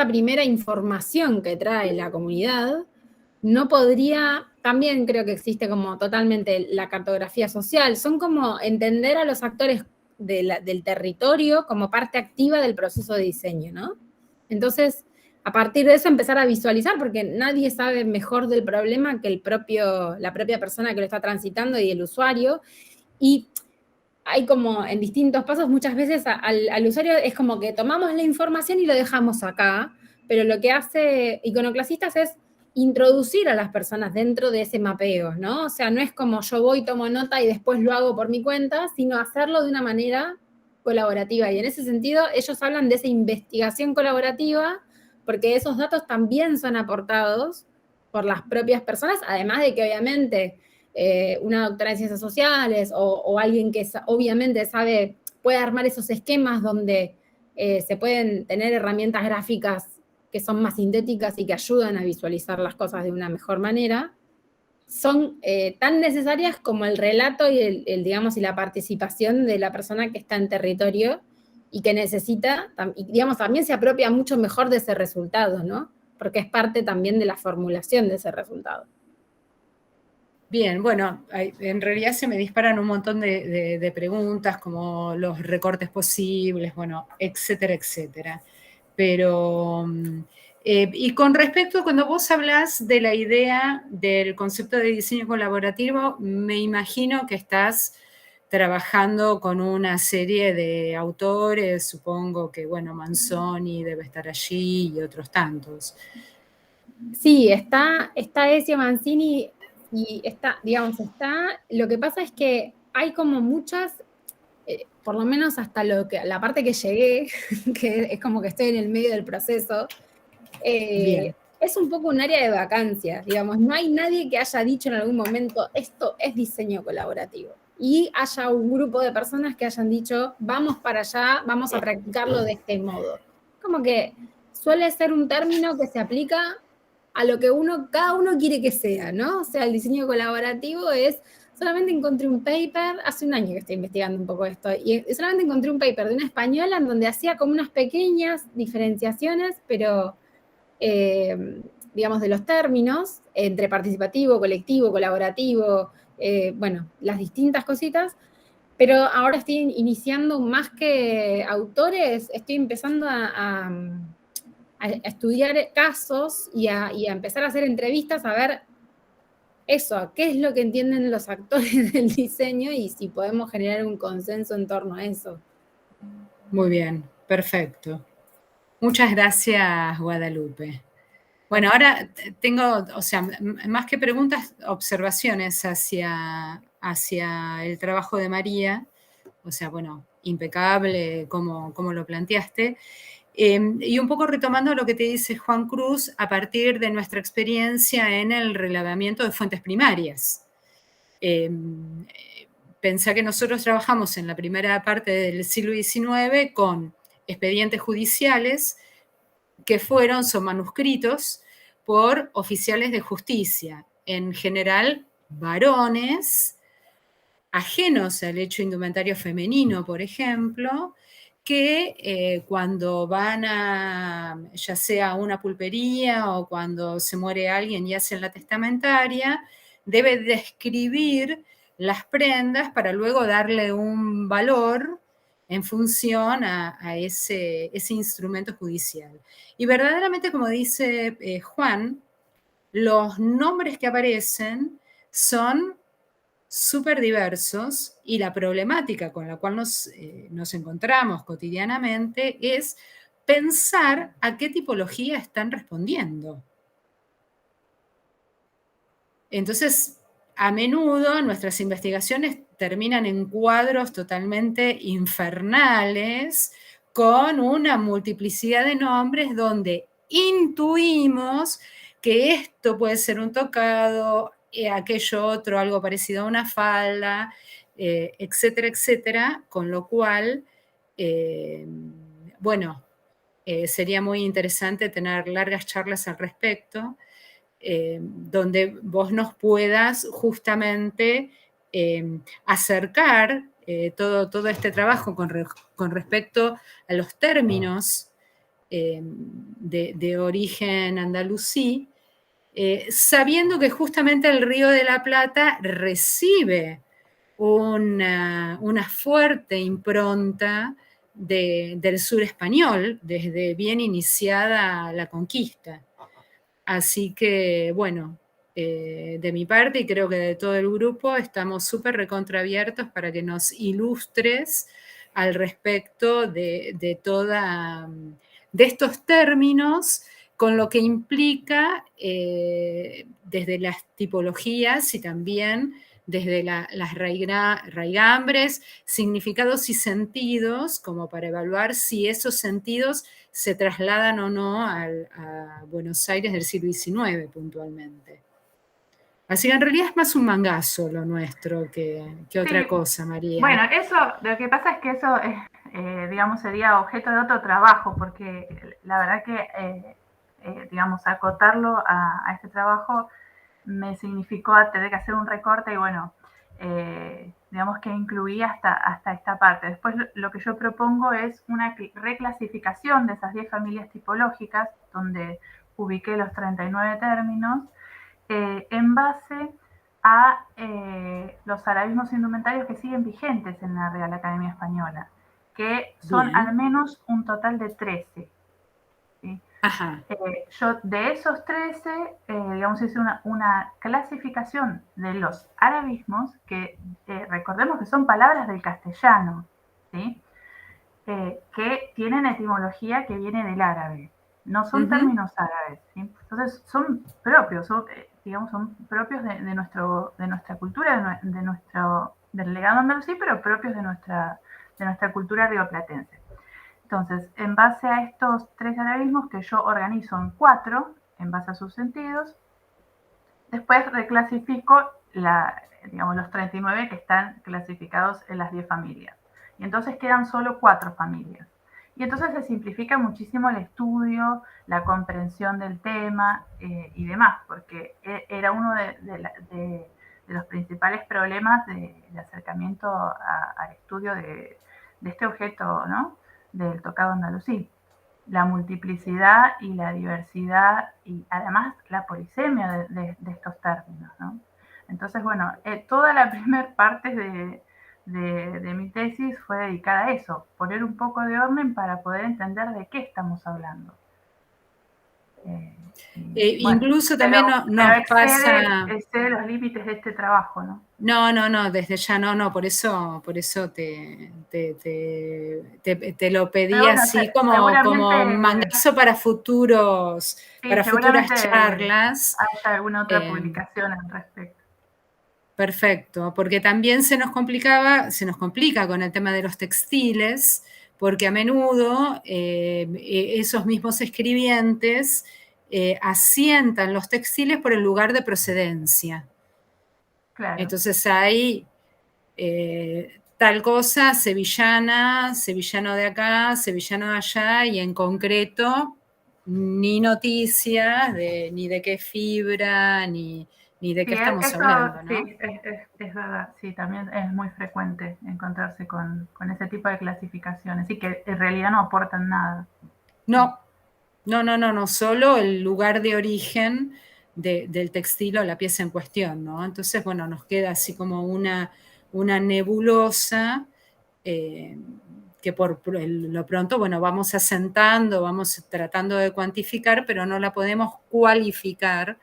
Speaker 3: primera información que trae la comunidad, no podría también creo que existe como totalmente la cartografía social. Son como entender a los actores del territorio como parte activa del proceso de diseño, ¿no? Entonces, a partir de eso empezar a visualizar, porque nadie sabe mejor del problema que la propia persona que lo está transitando y el usuario. Y hay como en distintos pasos, muchas veces al usuario es como que tomamos la información y lo dejamos acá, pero lo que hace Iconoclastistas es introducir a las personas dentro de ese mapeo, ¿no? O sea, no es como yo voy, tomo nota y después lo hago por mi cuenta, sino hacerlo de una manera colaborativa. Y en ese sentido, ellos hablan de esa investigación colaborativa, porque esos datos también son aportados por las propias personas, además de que obviamente una doctora en ciencias sociales o alguien que obviamente puede armar esos esquemas donde se pueden tener herramientas gráficas que son más sintéticas y que ayudan a visualizar las cosas de una mejor manera, son tan necesarias como el relato y digamos, y la participación de la persona que está en territorio y que necesita, y, digamos, también se apropia mucho mejor de ese resultado, ¿no? Porque es parte también de la formulación de ese resultado.
Speaker 1: Bien, bueno, en realidad se me disparan un montón de preguntas como los recortes posibles, bueno, etcétera, etcétera. Pero, y con respecto, cuando vos hablás de la idea del concepto de diseño colaborativo, me imagino que estás trabajando con una serie de autores, supongo que, bueno, Manzoni debe estar allí y otros tantos.
Speaker 3: Sí, está Ezio Manzini y lo que pasa es que hay como muchas, por lo menos hasta la parte que llegué, que es como que estoy en el medio del proceso, es un poco un área de vacancia, digamos, no hay nadie que haya dicho en algún momento, esto es diseño colaborativo, y haya un grupo de personas que hayan dicho, vamos para allá, vamos a practicarlo de este modo. Como que suele ser un término que se aplica a lo que cada uno quiere que sea, ¿no? O sea, el diseño colaborativo solamente encontré un paper, hace un año que estoy investigando un poco esto, y solamente encontré un paper de una española en donde hacía como unas pequeñas diferenciaciones, pero, digamos, de los términos, entre participativo, colectivo, colaborativo, bueno, las distintas cositas, pero ahora estoy iniciando más que autores, estoy empezando a estudiar casos y a empezar a hacer entrevistas a ver eso, qué es lo que entienden los actores del diseño y si podemos generar un consenso en torno a eso.
Speaker 1: Muy bien, perfecto. Muchas gracias, Guadalupe. Bueno, ahora tengo, o sea, más que preguntas, observaciones hacia el trabajo de María. O sea, bueno, impecable como lo planteaste. Y un poco retomando lo que te dice Juan Cruz a partir de nuestra experiencia en el relevamiento de fuentes primarias. Pensá que nosotros trabajamos en la primera parte del siglo XIX con expedientes judiciales que son manuscritos por oficiales de justicia, en general varones, ajenos al hecho indumentario femenino, por ejemplo, que cuando van ya sea a una pulpería o cuando se muere alguien y hacen la testamentaria, debe describir las prendas para luego darle un valor en función a ese instrumento judicial. Y verdaderamente, como dice Juan, los nombres que aparecen son súper diversos y la problemática con la cual nos encontramos cotidianamente es pensar a qué tipología están respondiendo. Entonces, a menudo nuestras investigaciones terminan en cuadros totalmente infernales con una multiplicidad de nombres donde intuimos que esto puede ser un tocado, aquello otro, algo parecido a una falda, etcétera, etcétera, con lo cual, bueno, sería muy interesante tener largas charlas al respecto, donde vos nos puedas justamente acercar todo este trabajo con respecto a los términos de origen andalusí, sabiendo que justamente el Río de la Plata recibe una fuerte impronta del sur español, desde bien iniciada la conquista. Así que, bueno, de mi parte, y creo que de todo el grupo, estamos súper recontraabiertos para que nos ilustres al respecto de estos términos, con lo que implica desde las tipologías y también desde las raigambres, significados y sentidos, como para evaluar si esos sentidos se trasladan o no a Buenos Aires del siglo XIX puntualmente. Así que en realidad es más un mangazo lo nuestro que otra cosa, María.
Speaker 4: Bueno, eso, lo que pasa es que eso es, digamos, sería objeto de otro trabajo, porque la verdad que, digamos, acotarlo a este trabajo me significó tener que hacer un recorte y bueno, digamos que incluí hasta esta parte. Después lo que yo propongo es una reclasificación de esas 10 familias tipológicas, donde ubiqué los 39 términos, en base a los arabismos indumentarios que siguen vigentes en la Real Academia Española, que son
Speaker 1: Bien.
Speaker 4: al menos un total de 13. ¿Sí?
Speaker 1: Ajá.
Speaker 4: Yo de esos 13, digamos, hice una clasificación de los arabismos, que recordemos que son palabras del castellano, ¿sí? Que tienen etimología que viene del árabe, no son términos árabes, ¿sí? Entonces son propios, digamos, son propios de nuestra cultura, del legado andalusí, pero propios de nuestra cultura rioplatense. Entonces, en base a estos 3 arabismos que yo organizo en 4, en base a sus sentidos, después reclasifico digamos, los 39 que están clasificados en las 10 familias. Y entonces quedan solo 4 familias. Y entonces se simplifica muchísimo el estudio, la comprensión del tema y demás, porque era uno de los principales problemas de acercamiento al estudio de este objeto, ¿no? Del tocado andalusí. La multiplicidad y la diversidad y además la polisemia de estos términos, ¿no? Entonces, bueno, toda la primera parte de mi tesis fue dedicada a eso, poner un poco de orden para poder entender de qué estamos hablando.
Speaker 1: Bueno, incluso también nos pasa...
Speaker 4: excede los límites de este trabajo, ¿no?
Speaker 1: No, desde ya no, por eso te lo pedí bueno, así como mangazo para futuras charlas.
Speaker 4: Haya alguna otra publicación al respecto.
Speaker 1: Perfecto, porque también se nos complica con el tema de los textiles, porque a menudo esos mismos escribientes asientan los textiles por el lugar de procedencia. Claro. Entonces hay tal cosa, sevillano de acá, sevillano de allá, y en concreto ni noticias ni de qué fibra, ni de qué estamos hablando, ¿no?
Speaker 4: Sí, es verdad, sí, también es muy frecuente encontrarse con ese tipo de clasificaciones, y que en realidad no aportan nada.
Speaker 1: No, solo el lugar de origen del textil o la pieza en cuestión, ¿no? Entonces, bueno, nos queda así como una nebulosa que por lo pronto, bueno, vamos asentando, vamos tratando de cuantificar, pero no la podemos cualificar,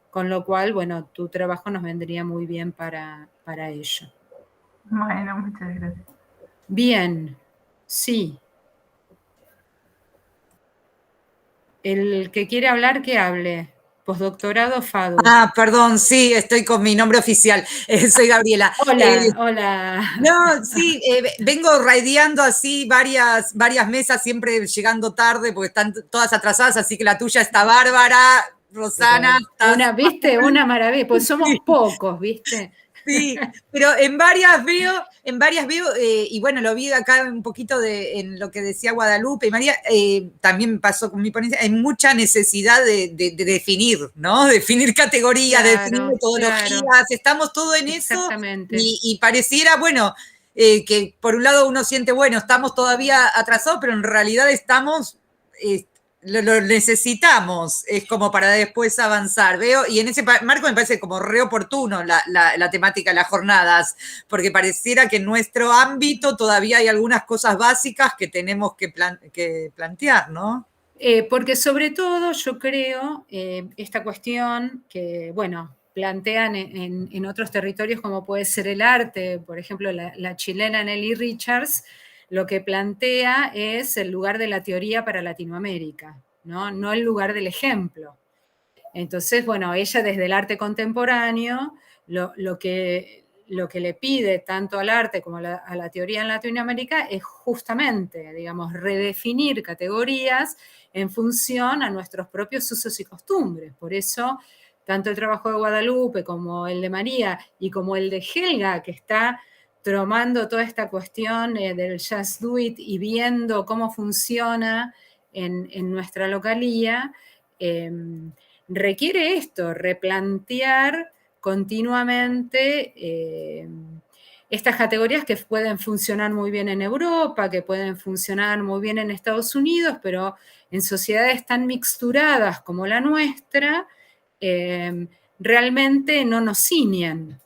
Speaker 1: con lo cual, bueno, tu trabajo nos vendría muy bien para ello.
Speaker 4: Bueno, muchas gracias.
Speaker 1: Bien, sí. El que quiere hablar, que hable. Postdoctorado FADU.
Speaker 6: Perdón, sí, estoy con mi nombre oficial. Soy Gabriela.
Speaker 1: Hola.
Speaker 6: No, sí, vengo raideando así varias mesas, siempre llegando tarde porque están todas atrasadas, así que la tuya está bárbara, Rosana.
Speaker 1: ¿Viste? Una maravilla, pues somos pocos, ¿viste?
Speaker 6: Sí, pero en varias veo, y bueno, lo vi acá un poquito en lo que decía Guadalupe y María, también pasó con mi ponencia, hay mucha necesidad de definir, ¿no? Definir categorías, definir metodologías, estamos todos en eso, y pareciera, bueno, que por un lado uno siente, bueno, estamos todavía atrasados, pero en realidad estamos lo necesitamos, es como para después avanzar. Veo, y en ese marco me parece como re oportuno la temática de las jornadas, porque pareciera que en nuestro ámbito todavía hay algunas cosas básicas que tenemos que plantear, ¿no?
Speaker 1: Porque sobre todo yo creo esta cuestión que, bueno, plantean en otros territorios como puede ser el arte, por ejemplo, la chilena Nelly Richards, lo que plantea es el lugar de la teoría para Latinoamérica, no el lugar del ejemplo. Entonces, bueno, ella desde el arte contemporáneo, lo que le pide tanto al arte como a la teoría en Latinoamérica es justamente, digamos, redefinir categorías en función a nuestros propios usos y costumbres. Por eso, tanto el trabajo de Guadalupe como el de María y como el de Helga, que está tomando toda esta cuestión del Just Do It y viendo cómo funciona en nuestra localía, requiere esto, replantear continuamente estas categorías que pueden funcionar muy bien en Europa, que pueden funcionar muy bien en Estados Unidos, pero en sociedades tan mixturadas como la nuestra, realmente no nos ciñen.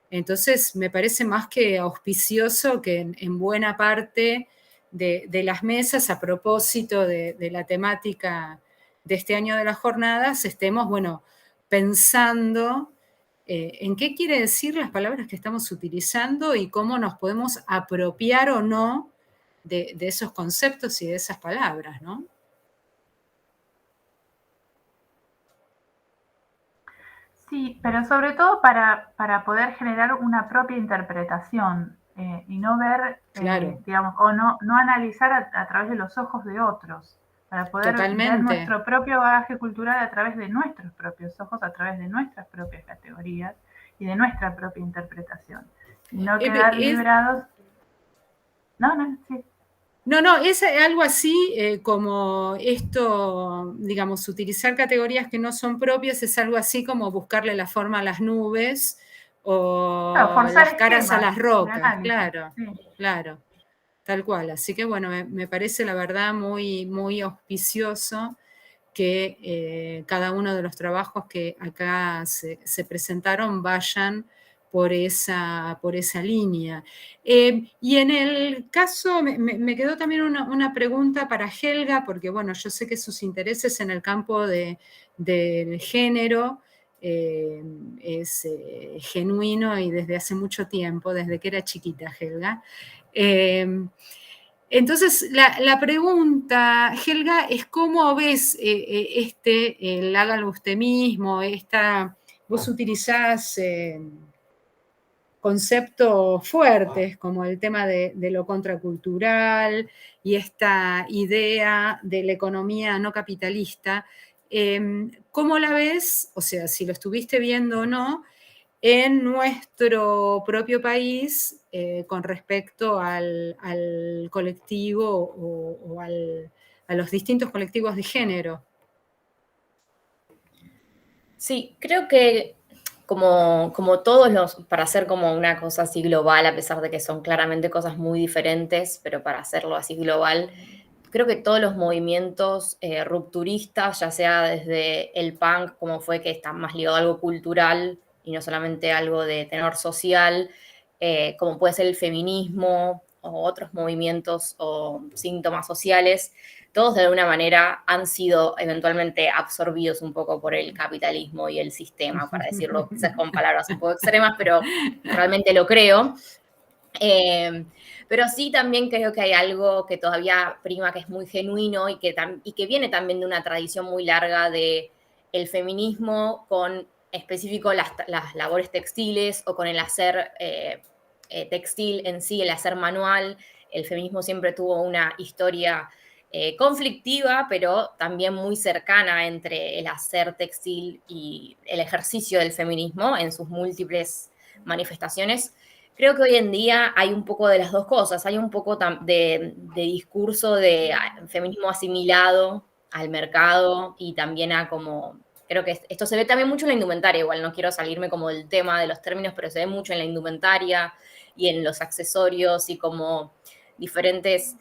Speaker 1: Entonces, me parece más que auspicioso que en buena parte de las mesas, a propósito de la temática de este año de las jornadas, estemos, bueno, pensando en qué quiere decir las palabras que estamos utilizando y cómo nos podemos apropiar o no de esos conceptos y de esas palabras, ¿no?
Speaker 4: Sí, pero sobre todo para poder generar una propia interpretación y no ver,
Speaker 1: Claro.
Speaker 4: digamos, o no analizar a través de los ojos de otros, para poder
Speaker 1: Totalmente.
Speaker 4: ver nuestro propio bagaje cultural a través de nuestros propios ojos, a través de nuestras propias categorías y de nuestra propia interpretación. Y no quedar librados. No, sí.
Speaker 1: No, es algo así como esto, digamos, utilizar categorías que no son propias es algo así como buscarle la forma a las nubes o
Speaker 4: Claro, forzar
Speaker 1: las caras a las rocas,
Speaker 4: claro, sí.
Speaker 1: Claro, tal cual. Así que bueno, me parece la verdad muy, muy auspicioso que cada uno de los trabajos que acá se presentaron vayan por esa línea. Y en el caso, me quedó también una pregunta para Helga, porque bueno, yo sé que sus intereses en el campo del género es genuino y desde hace mucho tiempo, desde que era chiquita, Helga. Entonces, la pregunta, Helga, es cómo ves el hágalo usted mismo, vos utilizás conceptos fuertes como el tema de lo contracultural y esta idea de la economía no capitalista. ¿Cómo la ves? O sea, si lo estuviste viendo o no, en nuestro propio país con respecto al colectivo o a los distintos colectivos de género.
Speaker 2: Sí, creo que como todos para hacer como una cosa así global, a pesar de que son claramente cosas muy diferentes, pero para hacerlo así global, creo que todos los movimientos rupturistas, ya sea desde el punk, como fue que está más ligado a algo cultural y no solamente algo de tenor social, como puede ser el feminismo o otros movimientos o síntomas sociales, todos de alguna manera han sido eventualmente absorbidos un poco por el capitalismo y el sistema, para decirlo quizás con palabras un poco extremas, pero realmente lo creo. Pero sí también creo que hay algo que todavía prima, que es muy genuino y que viene también de una tradición muy larga de el feminismo con específico las labores textiles o con el hacer textil en sí, el hacer manual. El feminismo siempre tuvo una historia conflictiva, pero también muy cercana entre el hacer textil y el ejercicio del feminismo en sus múltiples manifestaciones. Creo que hoy en día hay un poco de las dos cosas. Hay un poco de discurso de feminismo asimilado al mercado y también a como... Creo que esto se ve también mucho en la indumentaria, igual no quiero salirme como del tema de los términos, pero se ve mucho en la indumentaria y en los accesorios y como diferentes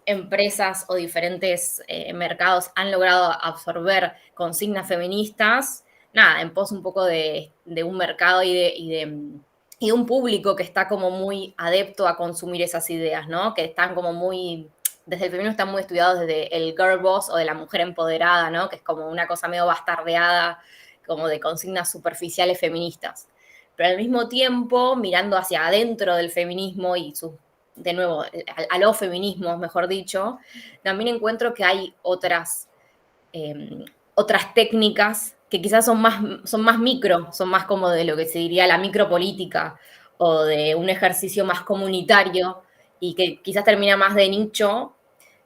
Speaker 2: empresas o diferentes mercados han logrado absorber consignas feministas, nada, en pos un poco de un mercado y de un público que está como muy adepto a consumir esas ideas, ¿no? Que están como muy, desde el feminismo están muy estudiados desde el girl boss o de la mujer empoderada, ¿no? Que es como una cosa medio bastardeada, como de consignas superficiales feministas. Pero al mismo tiempo, mirando hacia adentro del feminismo y de nuevo, a los feminismos, mejor dicho, también encuentro que hay otras técnicas que quizás son más micro, son más como de lo que se diría la micropolítica o de un ejercicio más comunitario y que quizás termina más de nicho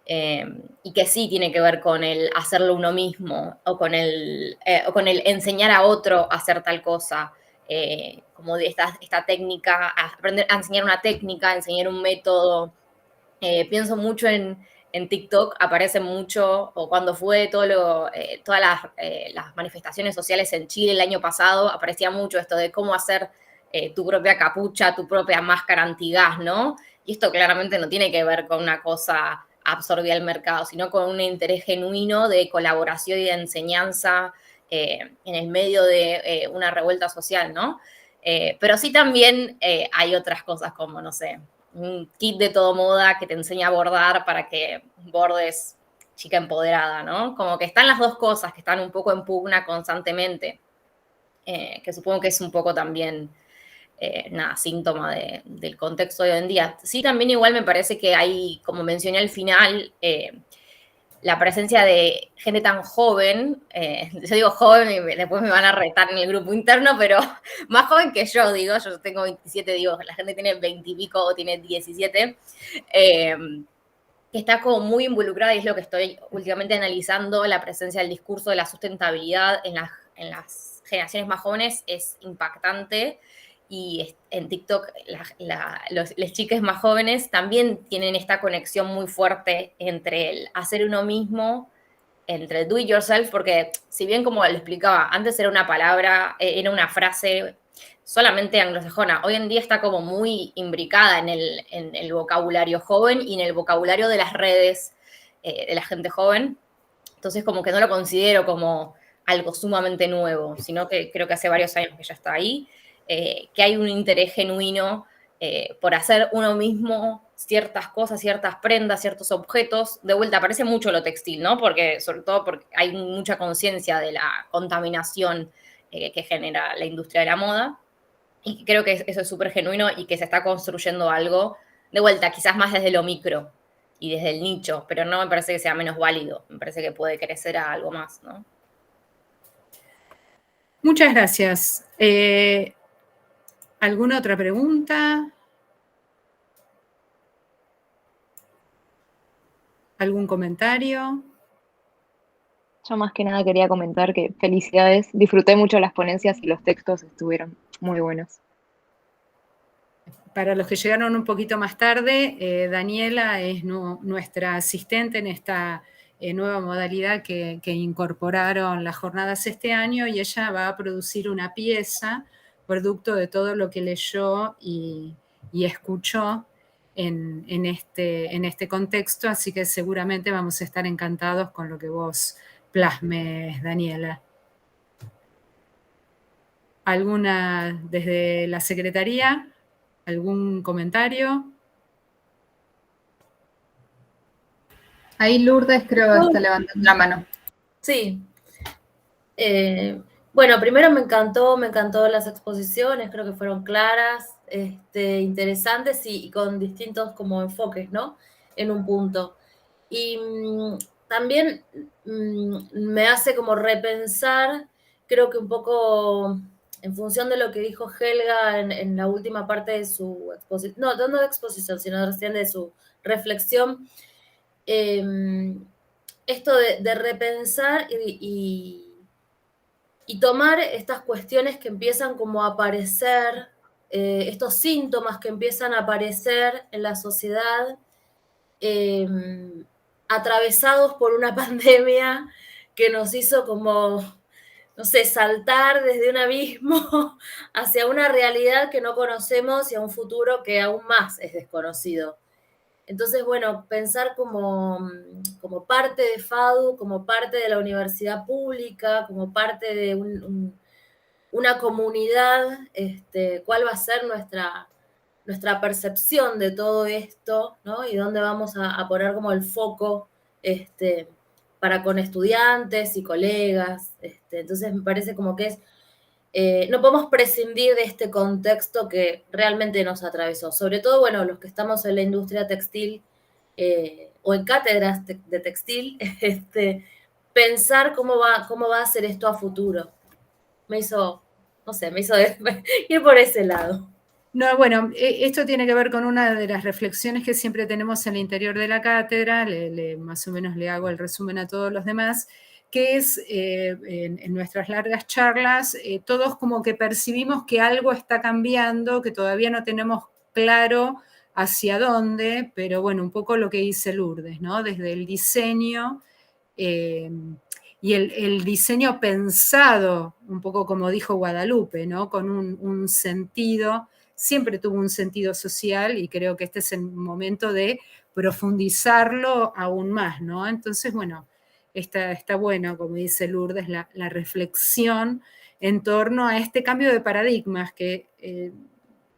Speaker 2: y que sí tiene que ver con el hacerlo uno mismo o con el enseñar a otro a hacer tal cosa. Como de esta técnica, aprender a enseñar una técnica, a enseñar un método. Pienso mucho en TikTok, aparece mucho, o cuando fue todas las manifestaciones sociales en Chile el año pasado, aparecía mucho esto de cómo hacer tu propia capucha, tu propia máscara antigas, ¿no? Y esto claramente no tiene que ver con una cosa absorbida al mercado, sino con un interés genuino de colaboración y de enseñanza en el medio de una revuelta social, ¿no? Pero sí también hay otras cosas como, no sé, un kit de todo moda que te enseña a bordar para que bordes chica empoderada, ¿no? Como que están las dos cosas que están un poco en pugna constantemente, que supongo que es un poco también, síntoma del contexto de hoy en día. Sí, también igual me parece que hay, como mencioné al final, la presencia de gente tan joven, yo digo joven y después me van a retar en el grupo interno, pero más joven que yo tengo 27, digo, la gente tiene 20 y pico o tiene 17, que está como muy involucrada y es lo que estoy últimamente analizando, la presencia del discurso de la sustentabilidad en las generaciones más jóvenes es impactante. Y en TikTok las chicas más jóvenes también tienen esta conexión muy fuerte entre el hacer uno mismo, entre el do it yourself, porque si bien como lo explicaba, antes era una palabra, era una frase solamente anglosajona, hoy en día está como muy imbricada en el vocabulario joven y en el vocabulario de las redes de la gente joven. Entonces como que no lo considero como algo sumamente nuevo, sino que creo que hace varios años que ya está ahí. Que hay un interés genuino por hacer uno mismo ciertas cosas, ciertas prendas, ciertos objetos. De vuelta, aparece mucho lo textil, ¿no? Sobre todo porque hay mucha conciencia de la contaminación que genera la industria de la moda. Y creo que eso es súper genuino y que se está construyendo algo, de vuelta, quizás más desde lo micro y desde el nicho, pero no me parece que sea menos válido. Me parece que puede crecer a algo más, ¿no?
Speaker 1: Muchas gracias. ¿Alguna otra pregunta? ¿Algún comentario?
Speaker 7: Yo más que nada quería comentar que felicidades, disfruté mucho las ponencias y los textos estuvieron muy buenos.
Speaker 1: Para los que llegaron un poquito más tarde, Daniela es nuestra asistente en esta nueva modalidad que incorporaron las jornadas este año y ella va a producir una pieza producto de todo lo que leyó y escuchó en este contexto, así que seguramente vamos a estar encantados con lo que vos plasmes, Daniela. ¿Alguna desde la Secretaría? ¿Algún comentario?
Speaker 8: Ahí Lourdes creo que está levantando la mano.
Speaker 9: Sí. Bueno, primero me encantó las exposiciones, creo que fueron claras, interesantes y con distintos como enfoques, ¿no? En un punto. Y también me hace como repensar, creo que un poco en función de lo que dijo Helga en la última parte de su exposición, no de exposición, sino recién de su reflexión, esto de repensar y tomar estas cuestiones que empiezan como a aparecer, estos síntomas que empiezan a aparecer en la sociedad, atravesados por una pandemia que nos hizo como, no sé, saltar desde un abismo hacia una realidad que no conocemos y a un futuro que aún más es desconocido. Entonces, bueno, pensar como parte de FADU, como parte de la universidad pública, como parte de una comunidad, cuál va a ser nuestra percepción de todo esto, ¿no? Y dónde vamos a poner como el foco para con estudiantes y colegas. Entonces me parece como que no podemos prescindir de este contexto que realmente nos atravesó. Sobre todo, bueno, los que estamos en la industria textil o en cátedras de textil, pensar cómo va a ser esto a futuro. Me hizo ir por ese lado.
Speaker 1: No, bueno, esto tiene que ver con una de las reflexiones que siempre tenemos en el interior de la cátedra, más o menos le hago el resumen a todos los demás, que es en nuestras largas charlas, todos como que percibimos que algo está cambiando, que todavía no tenemos claro hacia dónde, pero bueno, un poco lo que dice Lourdes, ¿no? Desde el diseño y el diseño pensado, un poco como dijo Guadalupe, ¿no? Con un sentido, siempre tuvo un sentido social y creo que este es el momento de profundizarlo aún más, ¿no? Entonces, bueno, está bueno, como dice Lourdes, la reflexión en torno a este cambio de paradigmas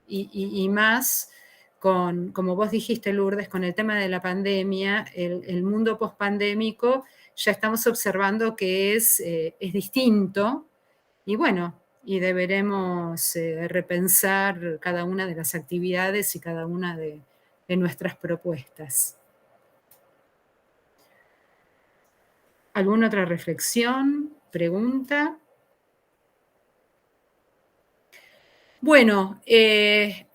Speaker 1: y más como vos dijiste, Lourdes, con el tema de la pandemia, el mundo pospandémico, ya estamos observando que es distinto y bueno, y deberemos repensar cada una de las actividades y cada una de nuestras propuestas. ¿Alguna otra reflexión? ¿Pregunta? Bueno,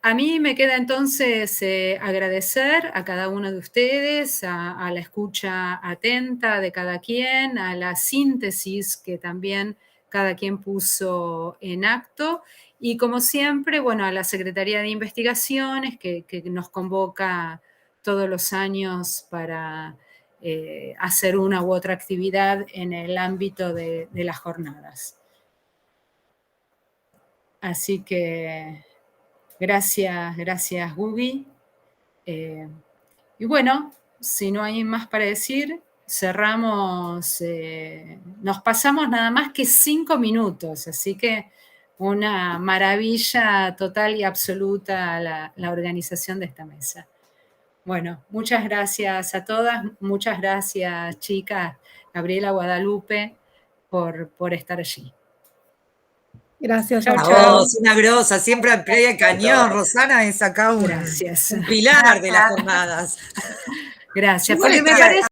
Speaker 1: a mí me queda entonces agradecer a cada uno de ustedes, a la escucha atenta de cada quien, a la síntesis que también cada quien puso en acto y como siempre, bueno, a la Secretaría de Investigaciones que nos convoca todos los años para hacer una u otra actividad en el ámbito de las jornadas. Así que gracias Gubi. Y bueno, si no hay más para decir, cerramos, nos pasamos nada más que 5 minutos, así que una maravilla total y absoluta la organización de esta mesa. Bueno, muchas gracias a todas, muchas gracias chicas, Gabriela, Guadalupe, por estar allí.
Speaker 3: Gracias,
Speaker 1: chau,
Speaker 6: A
Speaker 1: chau.
Speaker 6: vos, una grosa, siempre al pie del cañón. Rosana es acá un
Speaker 1: Gracias.
Speaker 6: pilar de las jornadas.
Speaker 1: Gracias,
Speaker 6: Porque
Speaker 1: porque me parece